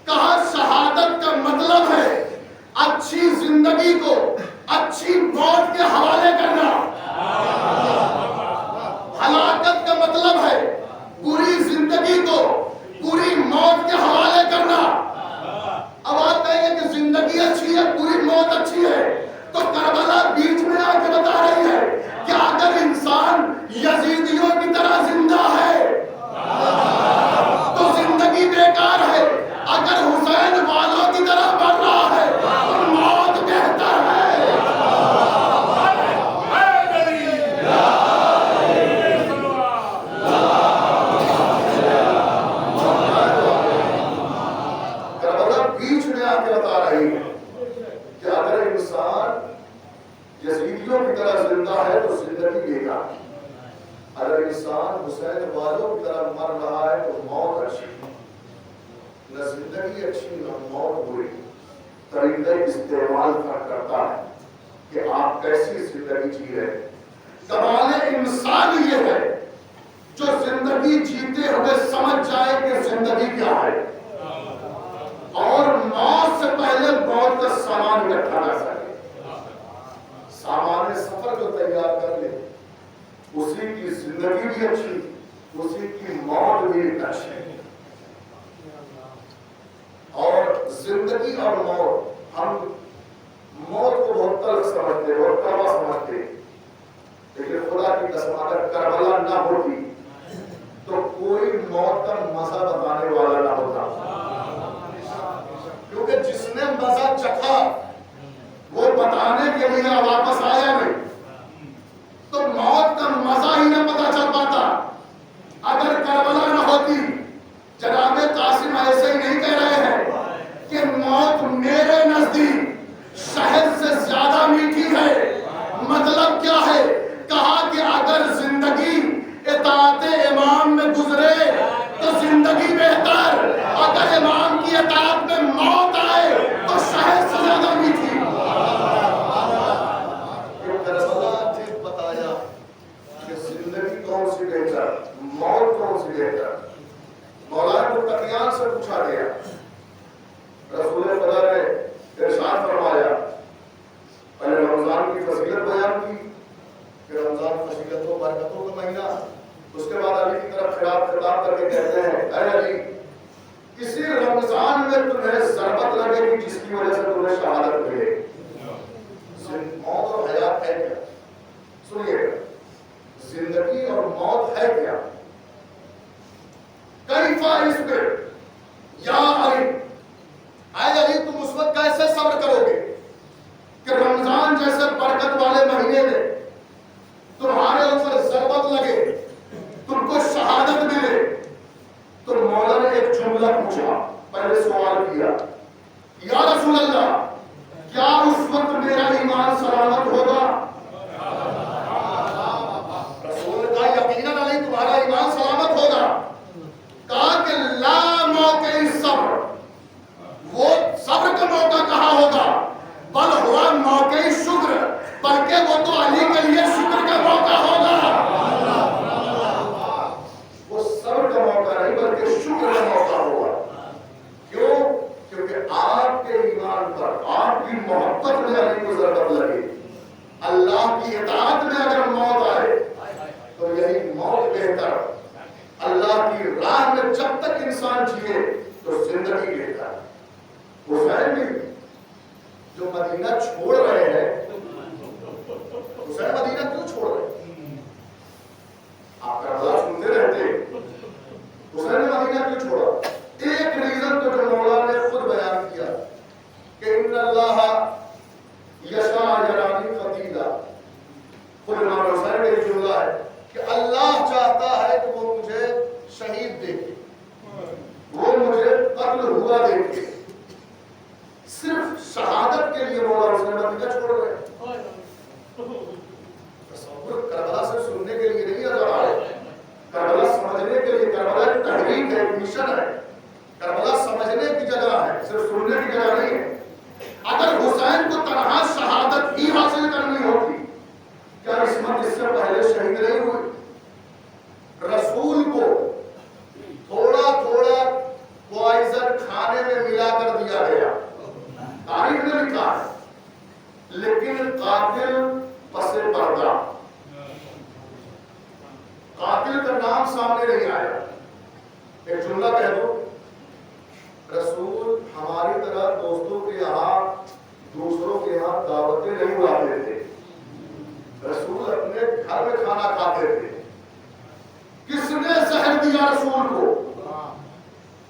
कहा शहादत का मतलब है अच्छी जिंदगी को अच्छी मौत के हवाले करना, हलाकत का मतलब है पूरी जिंदगी को पूरी मौत के हवाले करना। अब आप कहेंगे कि जिंदगी अच्छी है, पूरी मौत अच्छी है, तो करबला बीच में आके बता रही है न जिंदगी अच्छी न मौत बुरी, तरीका इस्तेमाल करता है कि आप कैसी जिंदगी जी रहे। कमाल इंसान ये है जो जिंदगी जीते हुए समझ जाए कि जिंदगी क्या है और मौत से पहले मौत का सामान इकट्ठा कर सके। सामान्य सफर को तैयार कर ले, उसी की जिंदगी भी अच्छी, उसी की मौत भी अच्छी। और जिंदगी और मौत, हम मौत को बहुत तल्ख समझते, बहुत कड़वा समझते, लेकिन खुदा की कसम अगर करबला ना होती तो कोई मौत का मजा बताने वाला ना होता, क्योंकि जिसने मजा चखा वो बताने के लिए वापस आया नहीं, तो मौत का मजा ही ना पता चल पाता। अगर करबला न होती, जनाब कासिम ऐसे ही नहीं कह रहे हैं कि मौत मेरे नजदीक शहद से ज्यादा मीठी है। मतलब क्या है? कहा कि अगर जिंदगी इताअते इमाम में गुजरे तो जिंदगी बेहतर, अगर इमाम की इताअत में मौत आए तो शहद से ज्यादा मीठी। बताया कि जिंदगी कौन सी बेहतर, मौत कौन सी बेहतर। मौलाना मुत्तकियान से पूछा गया, रसूल खुदा ने इरशाद फरमाया, पहले रमजान की फजीलत बयान की कि रमजान फजीलतों बरकतों का महीना, उसके बाद अली की तरफ खिताब करके कहते हैं, अरे अली, इसी रमजान में तुम्हें ज़रबत लगेगी जिसकी वजह से तुम्हें शहादत मिलेगी। मौत और हयात है क्या? सुनिए, जिंदगी और मौत है क्या? कैफा इस्बिर या अली, आए अली तुम उस वक्त कैसे सब्र करोगे कि रमजान जैसे बरकत वाले महीने में तुम्हारे ऊपर ज़रबत लगे, तुमको शहादत मिले। तो मौला ने एक जुमला पूछा, पहले सवाल किया, या रसूल अल्लाह, क्या उस वक्त मेरा ईमान सलामत होगा? रसूल का यकीनन अली तुम्हारा ईमान सलामत होगा। कहा कि ला मौके सब्र, वो सब्र का मौका कहाँ होगा? बल हुआ मौके शुक्र, बल्कि वो तो अली के लिए शुक्र का मौका होगा। वो सब्र का मौका नहीं बल्कि शुक्र का मौका होगा। क्यों? क्योंकि आपके ईमान पर, आपकी मोहब्बत में अली को ज़रबत लगे। अल्लाह की इताअत में अगर मौत आए तो यही मौत बेहतर। अल्लाह की राह में जब तक इंसान जिए तो जिंदगी बेहतर। हुसैन भी जो मदीना छोड़ रहे हैं, हुसैन मदीना क्यों छोड़ रहे? आप करबला सुनते रहते, हुसैन ने मदीना क्यों छोड़ा? एक रीजन तो जो मौला ने खुद बयान किया कि इन्नल्लाह यशा यरानी फतीला। खुद इमाम हुसैन का ये जुमला है कि अल्लाह चाहता है कि वो मुझे शहीद देखे, वो मुझे कत्ल हुआ देखे। सिर्फ शहादत के लिए मौला हुसैन मदीना छोड़ रहे हैं। तसव्वुर करबला से सुनने के लिए नहीं नजर आ रहे, करबला समझने के लिए। करबला एक तहरीक है, मिशन है। करबला समझने की जगह है, सिर्फ सुनने की जगह नहीं है। अगर हुसैन को तनहा शहादत ही हासिल करनी होती, क्या इस्मत इससे पहले शहीद नहीं हुई? रसूल को थोड़ा थोड़ा पॉइजन खाने में मिला कर दिया गया, तारीख में लिखा है, लेकिन कातिल पसे पर्दा, कातिल का नाम सामने नहीं आया। एक जुमला कह दो, रसूल हमारी तरह दोस्तों के यहाँ, दूसरों के यहाँ दावतें नहीं बुलाते थे। रसूल अपने घर में खाना खाते थे। किसने जहर दिया रसूल को?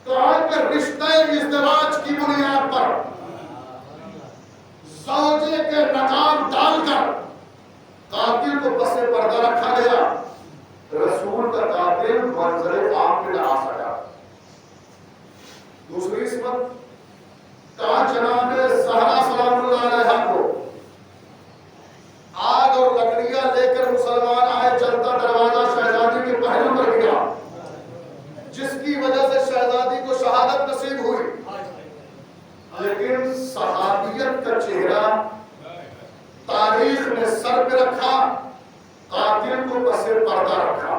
कहा कि रिश्ते इज़्दिवाज की बुनियाद पर ज़ौजे के नकाब डालकर कातिल को पसे पर्दा रखा गया। रसूल का कातिल मंजर आम पे ना आ सका। दूसरी इस्मत, कहा जनाब ज़हरा सलामुल्लाह अलैहा को आग और लकड़ियां लेकर मुसलमान आए, जलता दरवाजा शहजादी के पहलू पर गिरा, जिसकी वजह से शहजादी को शहादत नसीब हुई। सर पे रखा, कातिल को पसे पर्दा रखा।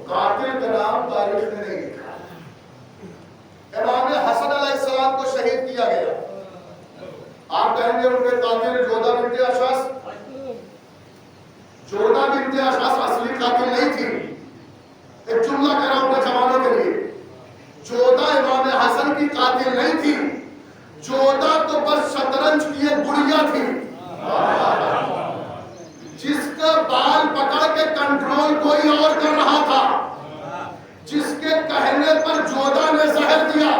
कातिल का नाम तारीख में नहीं लिखा। इमाम हसन अलैहिस्सलाम को शहीद किया गया। आप कहेंगे उनके कातिल जोधा बिन्ते अशअस। जोधा बिन्ते अशअस असली कातिल नहीं थी। एक जुमला कह रहा हूं अपने जवानों के लिए, जोधा इमाम हसन की कातिल नहीं थी। जोधा तो बस शतरंज की एक गुड़िया थी जिसका बाल पकड़ के कंट्रोल कोई और कर रहा था, जिसके कहने पर जोधा ने जहर दिया,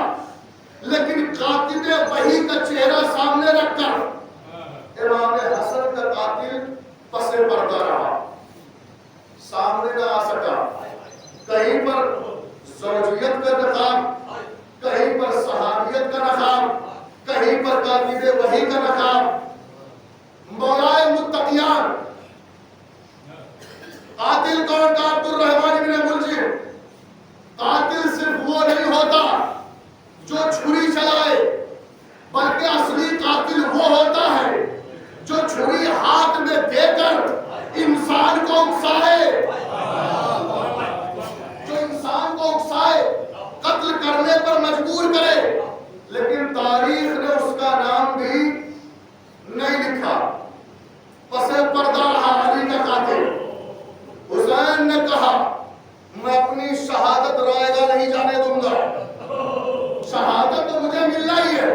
लेकिन कातिल ने वही का चेहरा सामने रखकर इमाम हसन का कातिल पसे पर्दा रहा, सामने न आ सका। कहीं पर ज़ौजियत का नकाब, कहीं पर सहाबियत का नकाब, कहीं पर कातिल वही का नकाब। मौलाए मुत्तकियान कातिल कौन का? अब्दुर्रहमान इब्न मुलजिम। कातिल सिर्फ वो नहीं होता जो छुरी चलाए, बल्कि असली कातिल वो होता है जो छुरी हाथ में देकर इंसान को उकसाए, जो इंसान को उकसाए, कत्ल करने पर मजबूर करे। लेकिन तारीख ने उसका नाम भी नहीं लिखा, पसे पर्दा रहा अली का कातिल। हुसैन ने कहा मैं अपनी शहादत रायगा नहीं जाने दूंगा, शहादत तो मुझे मिलना ही है,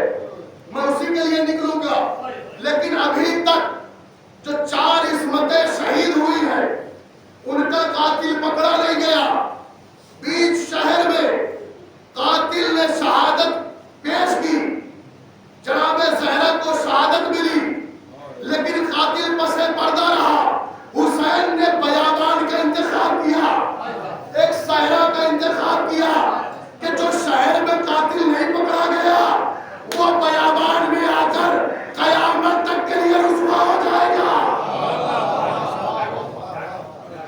मैं उसी के लिए निकलूंगा। लेकिन अभी तक जो 4 इस्मतें शहीद हुई हैं उनका कातिल पकड़ा नहीं गया। बीच शहर में कातिल ने शहादत पेश की, जनाब ज़हरा को शहादत मिली, लेकिन कातिल पसे पर्दा रहा। हुसैन ने बयाबान का इंतखाब किया, एक सहरा का इंतखाब किया कि जो शहर में कातिल नहीं पकड़ा गया वो बयाबान में आकर कयामत तक के लिए रुसवा हो जाएगा।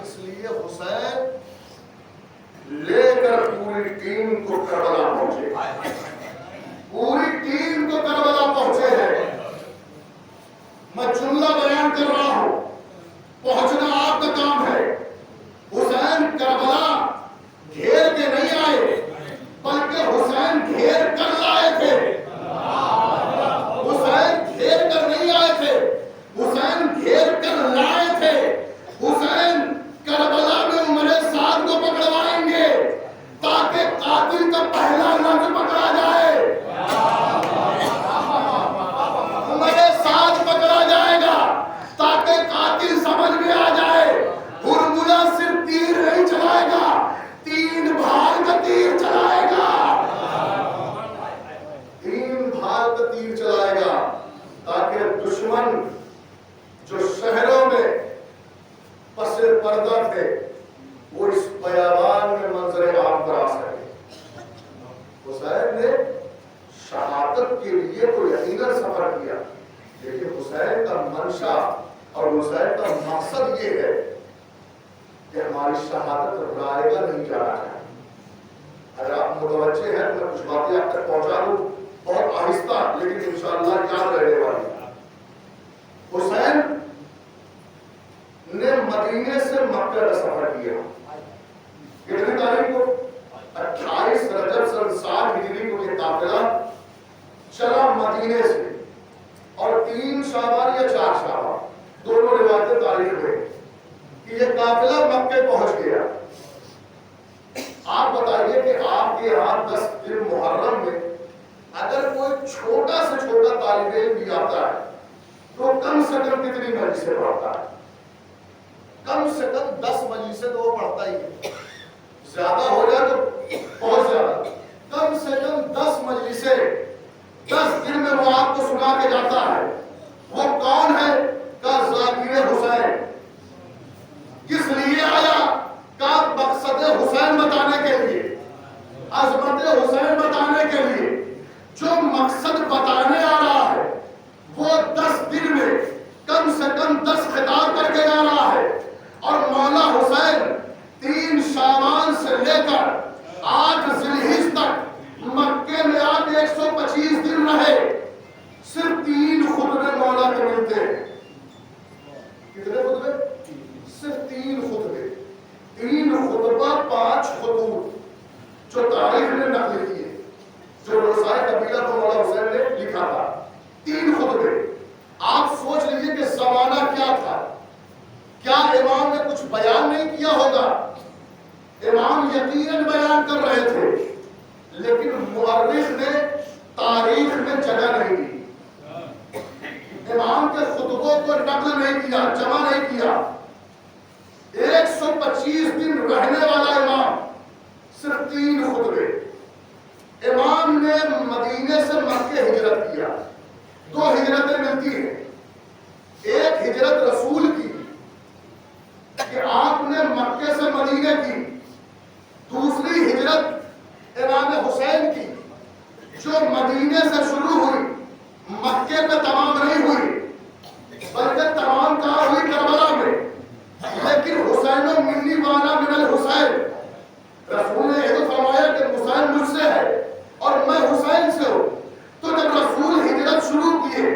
इसलिए हुसैन लेकर पूरी टीम को करबला पहुंचे, पूरी टीम को करबला पहुंचे हैं। मैं जुमला बयान कर रहा हूं, पहुंचना आपका काम है। हुसैन करबला घेर के नहीं आए, बल्कि हुसैन घेर कर लाए थे। हुसैन घेर कर नहीं आए थे, हुसैन घेर कर लाए थे। हुसैन करबला में उमरे साद को पकड़वाएंगे ताकि कातिल का पहला लफ्ज पकड़ा जाए। उमरे साद पकड़ा जाएगा ताकि कातिल समझ में आ जाए। हुरमुला सिर्फ तीर नहीं चलाएगा, 3 भाल का तीर चलाएगा, 3 भाल का तीर चलाएगा ताकि दुश्मन जो शहरों में पसे पर्दा थे वो इस बयाबान में मंजर आम पर आ सके। हुसैन ने शहादत के लिए तो यकीनन सफर किया, लेकिन हुसैन का मंशा और हुसैन का मकसद ये है कि हमारी शहादत रायगा नहीं जाना चाहिए। अगर आप मुतवज्जे हैं तो मैं कुछ बातें आप तक पहुंचा दूं, बहुत आहिस्ता लेकिन इंशाअल्लाह याद रहने वाली। हुसैन ने मदीने से मक्का का सफर किया। कितनी तारीख को? 28 रजब सन 7 हिजरी को ये काफिला चला मदीने से, और 3 शाबान या 4 शाबान, दोनों रिवायतें तारीख में कि ये काफिला मक्के पहुंच गया। आप बताइए कि आपके यहाँ 10 दिन मुहर्रम में अगर कोई छोटा से छोटा तालिब इल्म भी आता है तो कम से कम कितनी मजलिसें पढ़ता है? कम से कम 10 मजलिसें तो वो पढ़ता ही है। ज्यादा हो जाए तो बहुत ज्यादा, कम से कम 10 मजलिसें 10 दिन में वो आपको सुना के जाता है। वो कौन है? का ज़ाकिर हुसैन। किस लिए आया? का मकसद हुसैन बताने के लिए, अजमत हुसैन बताने के लिए। जो मकसद बताने आ रहा है वो 10 दिन में कम से कम 10 खिताब करके जा रहा है। और मौला हुसैन 3 शाबान से लेकर 8 जिलहिज तक मक्के में आप 125 दिन रहे। सिर्फ 3 खुतबे मौला के मिलते हैं। सारे कबीला को मौला हुसैन ने लिखा था, 3 खुतबे। आप सोच लीजिए कि जमाना क्या था, क्या इमाम ने कुछ बयान नहीं किया होगा? इमाम यकीनन बयान कर रहे थे, लेकिन मुअर्रिख ने तारीख में जगह नहीं दी, इमाम के खुतबों को नकल नहीं किया, जमा नहीं किया। 125 दिन रहने वाला इमाम, सिर्फ 3 खुतबे। इमाम ने मदीने से मक्के हिजरत किया, 2 हिजरतें मिलती हैं। एक हिजरत रसूल की कि आपने मक्के से मदीने की, दूसरी हिजरत इमाम हुसैन की जो मदीने से शुरू हुई, मक्के पे तमाम नहीं हुई, बल्कि तमाम कहाँ हुई? करबला में। लेकिन हुसैनो मिन्नी वाना मिनल हुसैन, रसूल ने ये फरमाया कि हुसैन मुझसे है और मैं हुसैन से हूँ। तो जब रसूल हिजरत शुरू किए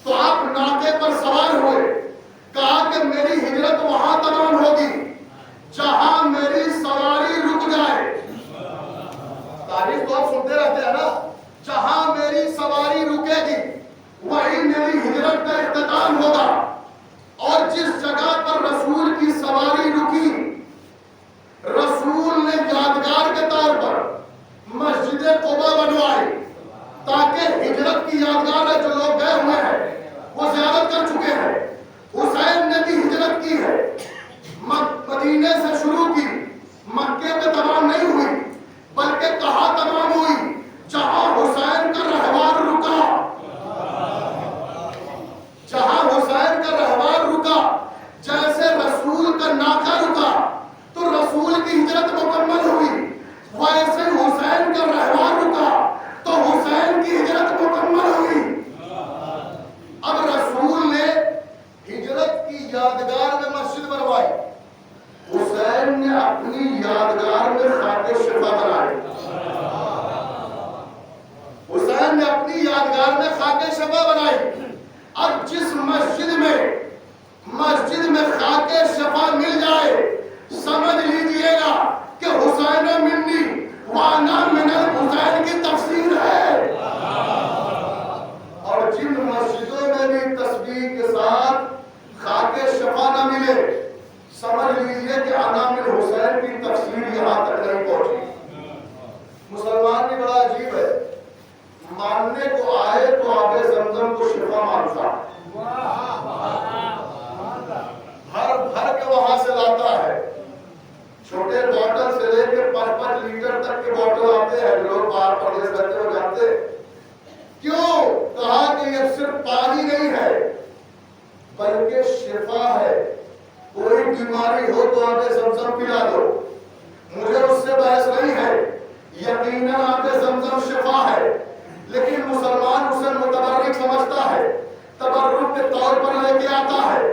तो आप नाके पर सवार हुए, कहा कि मेरी हिजरत वहां तमाम होगी जहां मेरी सवारी रुक जाए। तारीफ तो आप सुनते रहते हैं ना, जहां मेरी सवारी रुकेगी वहीं मेरी हिजरत का इख्तिताम होगा। और जिस जगह पर रसूल की सवारी रुकी, रसूल ने यादगार के तौर पर मस्जिद कुबा बनवाई, ताकि हिजरत की यादगार है, जो लोग गए हुए हैं वो ज़ियारत कर चुके हैं। हुसैन ने भी हिजरत की है, मदीने से शुरू की, मक्के पे तमाम नहीं हुई, बल्कि कहां तमाम हुई? जहां हुसैन का रहवार रुका, जहां हुसैन का रहवार रुका। जैसे रसूल का नाका रुका तो रसूल की हिजरत मुकम्मल हुई, वैसे हुसैन का रहवार रुका तो हुसैन की हिजरत मुकम्मल हुई। अब रसूल ने हिजरत की यादगार में मस्जिद बनवाई, हुसैन ने अपनी यादगार में खाके शिफा बनाई। हुसैन ने अपनी यादगार में खाके शिफा बनाई। अब जिस मस्जिद में खाके शिफा मिल जाए, समझ लीजिएगा कि हुसैन मिन्नी वाना मिनल हुसैन की तफसीर है। और जिन मस्जिदों में भी तस्बीह के साथ खाके शिफा न मिले, समझ लीजिए कि आना मिन हुसैन की तफसीर यहां तक नहीं पहुंची। मुसलमान भी बड़ा अजीब है, मानने को आए तो आबे जमजम को शिफा मानता, भर भर के वहां से लाता है। छोटे बॉटल से लेकर 5-5 लीटर तक के बॉटल आते हैं, लोग बाहर प्रदेश रहते हो जाते। क्यों? कहा कि ये सिर्फ पानी नहीं है बल्कि शिफा है। कोई बीमारी हो तो आबे जमजम पिला दो, मुझे उससे बहस नहीं है, यकीनन आबे जमजम शिफा है। लेकिन मुसलमान उसे मुतबर्रिक समझता है, तबर्रुक के तौर पर लेके आता है,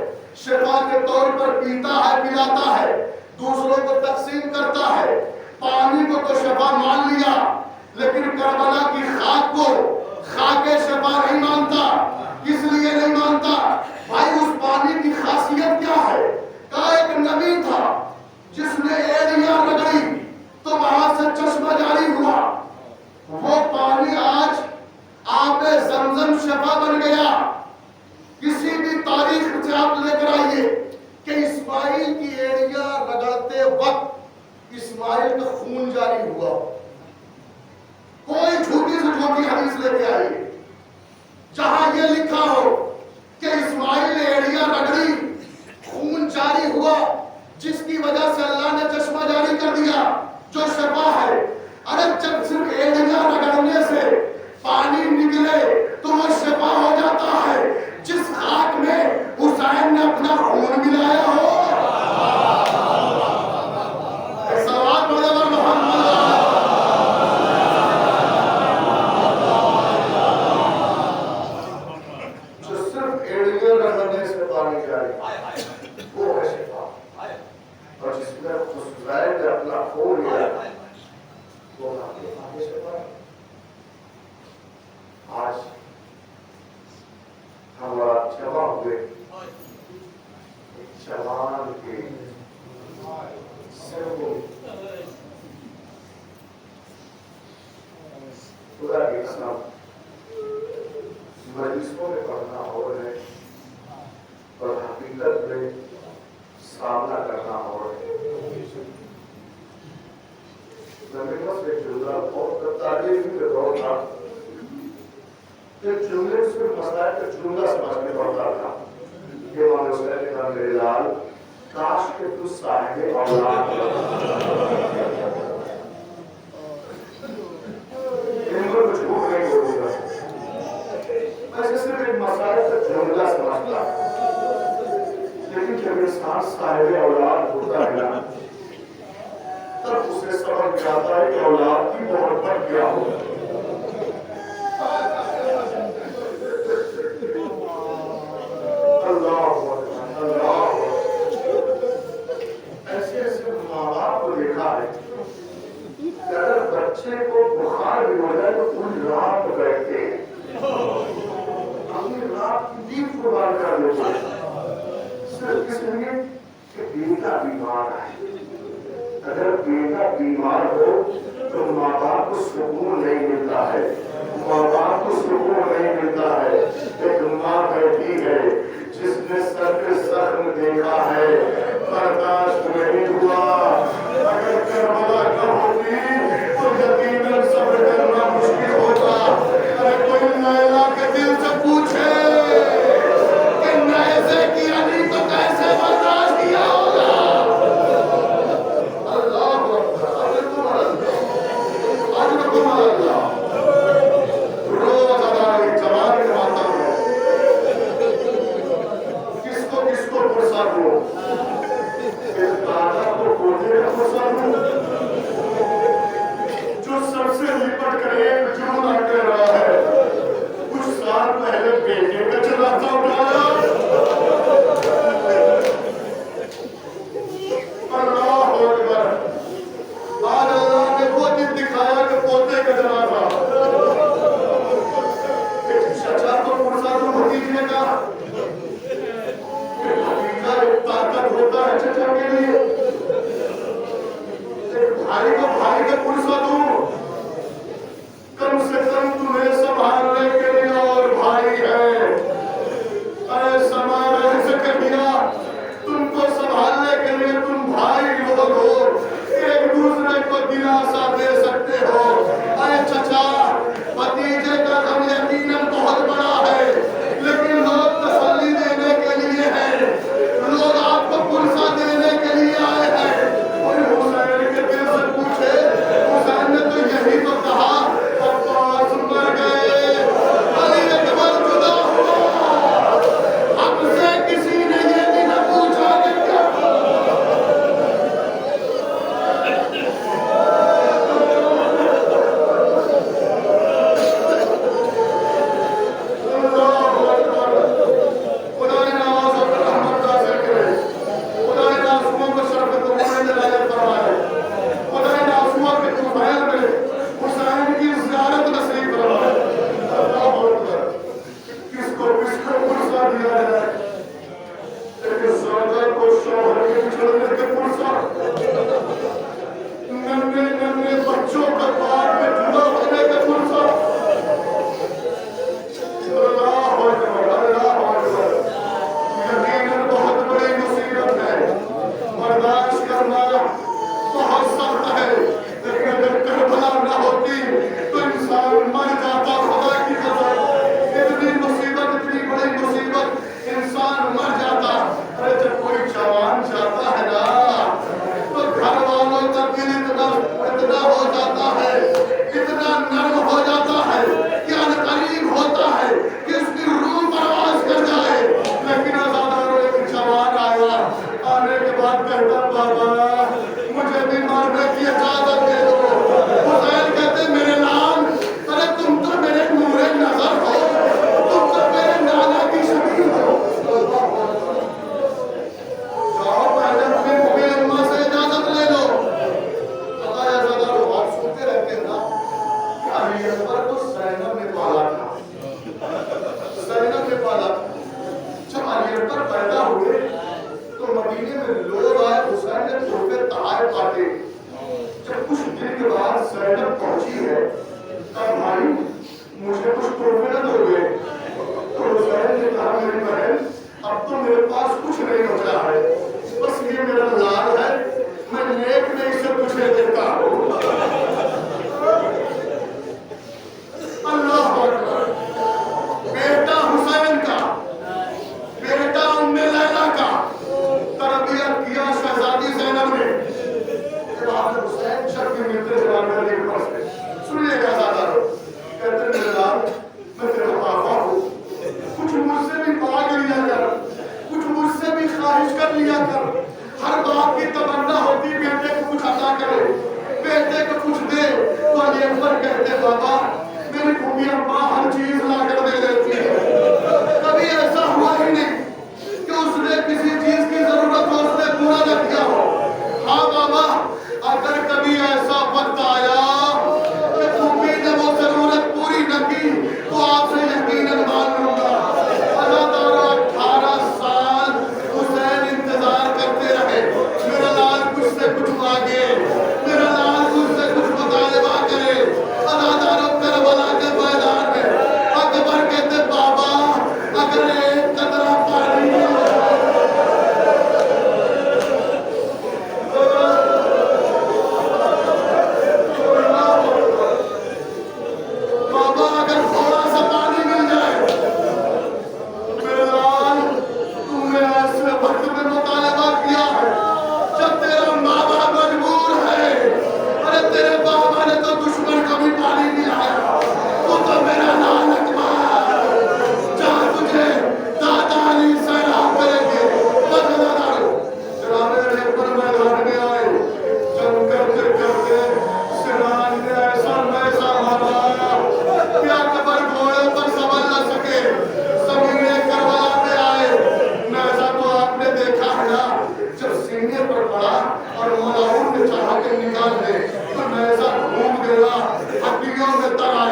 शिफा के तौर पर पीता है, पिलाता है, दूसरों को तकसीम करता है। पानी को तो शिफा मान लिया, लेकिन करबला की खाक को खाके शिफा नहीं मानता। इसलिए नहीं मानता भाई, उस पानी की खासियत क्या है? का एक नबी था जिसने एड़ियां रगड़ी तो वहां से चश्मा जारी हुआ। वो पानी आज आबे जमजम शिफा बन गया। किसी भी तारीख से आप लेकर आइए कि इस्माइल की एड़ियां रगड़ते वक्त इस्माइल का खून जारी हुआ। कोई झूठी से झूठी हदीस लेके आइए जहां यह लिखा हो कि इस्माइल ने एड़ियां रगड़ी, खून जारी हुआ, जिसकी वजह से अल्लाह ने चश्मा जारी कर दिया, जो शिफा है। अरे जब सिर्फ एड़ियां रगड़ने से पानी निकले तो वो शिफा हो जाता है। जिस खाक में हुसैन ने अपना खून मिलाया हो, सवाल पढ़े मोहम्मद, जो सिर्फ एड़ियां रगड़ने से पानी जारी, वो है शिफा। और जिसमें हुसैन ने अपना खून मिलाया वो आगे शिफा। आज हमारा जमा हुए जवान के सिर को खुदा की कसम मजलिसों में पढ़ना और है और हकीकत में सामना करना और है। मेरे पास एक जुमला बहुत तारीफ के दौर था, एक जुमले से मसला का जुमला समझने पड़ता था कि मानो उसने कहा मेरे लाल काश के तू साहिब औलाद इनको कुछ भूख नहीं बोलूंगा, मैं सिर्फ एक मसाले का जुमला समझता, लेकिन जब इंसान साहिब औलाद होता है ना तब उसे समझ जाता है कि औलाद की मोहब्बत क्या होती है। ऐसे ऐसे माँ बाप को देखा है कि अगर बच्चे को बुखार भी हो जाए तो पूरी रात बैठते हैं, अपनी रात की नींद कुर्बान कर देते हैं, सिर्फ इसलिए कि बेटा बीमार है। अगर बेटा बीमार हो तो माँ बाप को सुकून नहीं मिलता है, माँ बाप को सुकून नहीं मिलता है। एक माँ बैठी है जिसने सर पे जख्म देखा है, बर्दाश्त नहीं हुआ। अगर करबला न होती तो यकीनन सब्र करना मुश्किल होता। अरे कोई महिला के दिल से पूछे कि नैज़े की अली को कैसे बर्दाश्त किया होगा। किसको किसको प्रसाद हो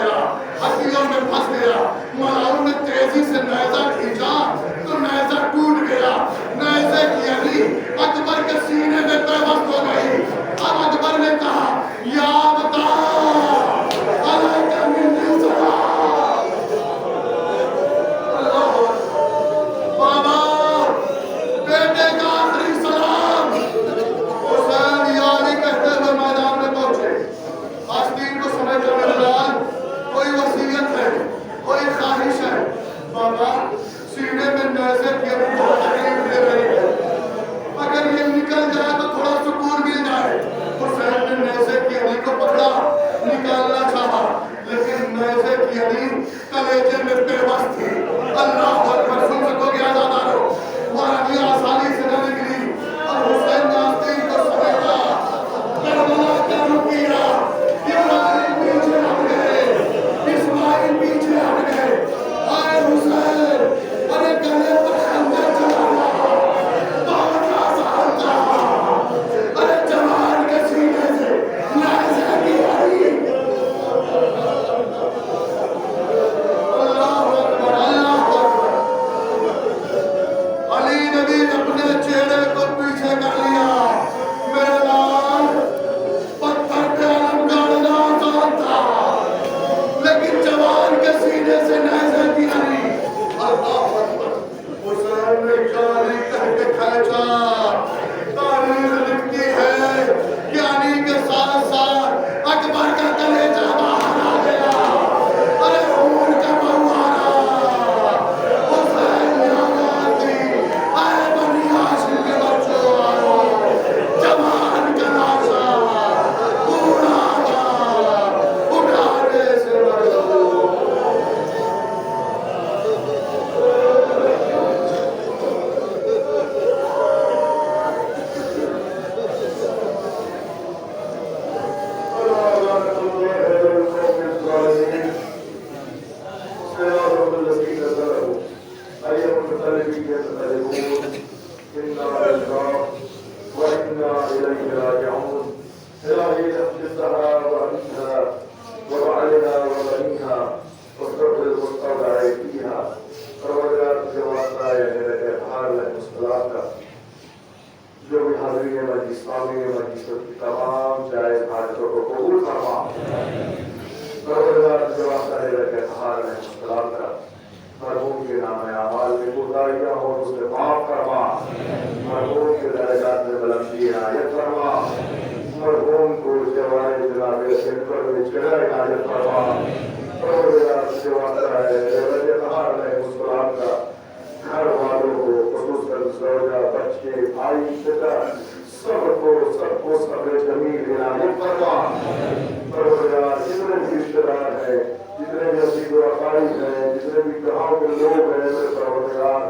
आया, हड्डियों में फंस गया। मलारू ने तेजी से नेज़ा खींचा तो नेज़ा टूट गया। नेज़े की अली अकबर के सीने में पेवस्त हो गई। अब अकबर ने कहा, या बता बाबा, बेटे का आखिरी सलाम। हुसैन यारी कहते हुए मैदान में पहुंचे। आस्तीन को समय करने दौरान कोई वसीयत है, कोई ख्वाहिश है? बाबा, सीने में नेज़े की अभी बहुत तकलीफ दे रही है, अगर ये निकल जाए तो थोड़ा सुकून मिल जाए। हुसैन ने नेज़े की अली को पकड़ा, निकालना चाहा, लेकिन नेज़े की अली कलेजे में पेवस्त थी। अल्लाह अकबर, सुन सकोगे आज़ादारो, वह अली आसानी से न निकली और हुसैन ने आस्तीन को समेटा, करबला का रुख किया। इब्राहिम पीछे हट गए, इस्माइल पीछे हट गए। आए हुसैन, अरे गले पर खंजर चलाना बहुत आसान था। अरे जवान के सीने से नेज़े की अली। अल्लाह अकबर, अल्लाह अकबर। अली नबी ने अपने चेहरे को पीछे कर लिया। मेरे लाल, पत्थर पे अलम गाड़ना आसान था, लेकिन जवान के सीने से नेज़े की अली। अल्लाह अकबर। हुसैन ने जानी कह के खींचा। तारीख लिखती है कि अली के साथ साथ अकबर का कलेजा बाहर आ गया। अरे खून का फव्वारा। हुसैन ने आवाज़ दी, आए बनी हाशिम के बच्चों, आओ। जवान का लाशा बूढ़ा था, उठाने से मरो। जो भी हाज़रीन मजलिस, सामीन मजलिस की तमाम जायज़ हाजतों को कबूल फरमा। परवरदिगार जो वास्ता है रखे हाल में मुस्कुरात कर, मरहूम के नाम आमाल में कोताहियां हो उसे माफ फरमा। मरहूम के दर्जात में बुलंदी इनायत फरमा। मरहूम को जवाए जनाबे सिंकर में जगह इनायत फरमा। परवरदिगार जो वास्ता है रखे हाल में मुस्कुरात कर, घर वालों को खुसूसन ज़ौजा, बच्चे, भाई, पिता सबको सब्र जमील इनायत फरमा। परवरदिगार जितने भी रिश्तेदार हैं, जितने भी अजीब व अकारीब हैं, जितने भी गाँव के लोग हैं, मेरे परवरदिगार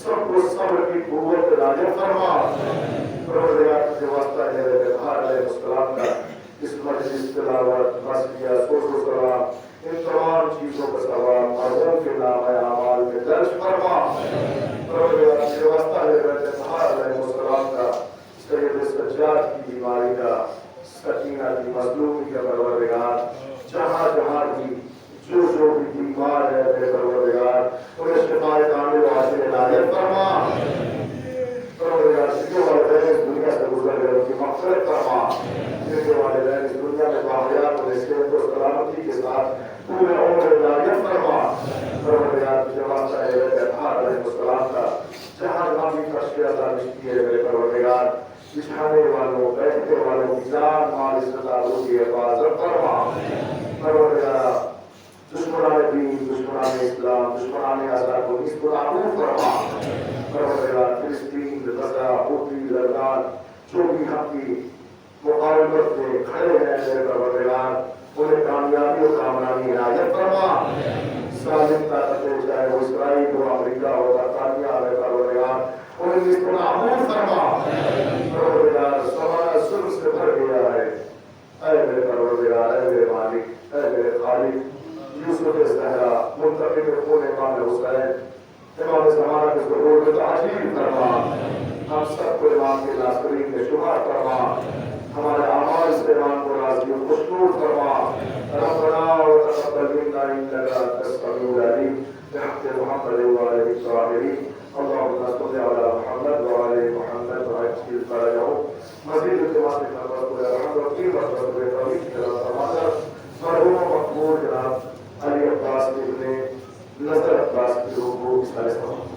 सबको सब्र की कुव्वत इनायत फरमा। परवरदिगार के वास्ता है मेरे मुस्कुरात का इस मजलिस तिलावत, मस्तिया, सोज़ो सलाम, इन तमाम चीजों का सवाब मरहूम के नाम आमाल में दर्ज फरमा। परवरदिगार के वास्ता है मेरे मुस्कुरात का सैयद सज्जाद की बीमारी का, सकीना की मजलूमी का परवरदिगार, जहाँ जहाँ भी जो भी बीमार है मेरे परवरदिगार उन्हें शिफाए कामिल वासिल इनायत फरमा। परवरदिगार जिनके वालिदैन इस दुनिया से गुजर गए उनकी मग़फ़िरत फरमा। जिनके वालिदैन इस दुनिया में बाहयात और सेहत और सलामती के साथ पूरे उम्र इनायत फरमा। परवरदिगार की वास्ता है अलैहिस्सलाम का जहाँ जहाँ भी कष्ट अता मिलती है मेरे परवरदिगार, बिछाने वालों, बैठने वालों की जान माल इज़्ज़त आबरू की हिफाज़त फरमा। परवरदिगार दुश्मनाने दीन, दुश्मनाने इस्लाम, दुश्मनाने अज़ा को निस्बत नाबूद फरमा। परवरदिगार फिलिस्तीन, गज़ा, हूती, लबनान जो भी हम की मुक़ावमत में खड़े हैं मेरे परवरदिगार उन्हें कामयाबी और कामयाबी इनायत फरमा। सालिम ताकतें चाहे वो इस्राइल हो, अमेरिका हो, बरतानिया हो, परवरदिगार उन्हें निस्बत नाबूद फरमा। परवरदिगार ज़माना जुल्म से भर गया है, ऐ मेरे परवरदिगार, ऐ मेरे मालिक, ऐ मेरे खालिक, यूसुफ ज़हरा मुंतक़िम खून इमाम हुसैन इमाम ज़माना के ज़ुहूर में ताज़ीम फरमा। हम सबको इमाम के नासरीन में शुमार फरमा। हमारे आमाल से इमाम को नमाज को मकबूल फरमा। रब्बना व तक़ब्बल मिन्ना इन्नका अंतस समीउल अलीम बिहक़्क़ि मुहम्मद व आलिहि त्वाहिरीन। अल्लाहुम्मा सल्लि अला मुहम्मद व आलि मुहम्मद व अज्जिल फरजहु। मज़ीद इल्तिमास नंबर को रहमत रखी बरकत व तौफीक जनाब फरमाना। मरहूम मकबूल जनाब अली अब्बास इब्ने नज़र अब्बास की रूह को इस तरह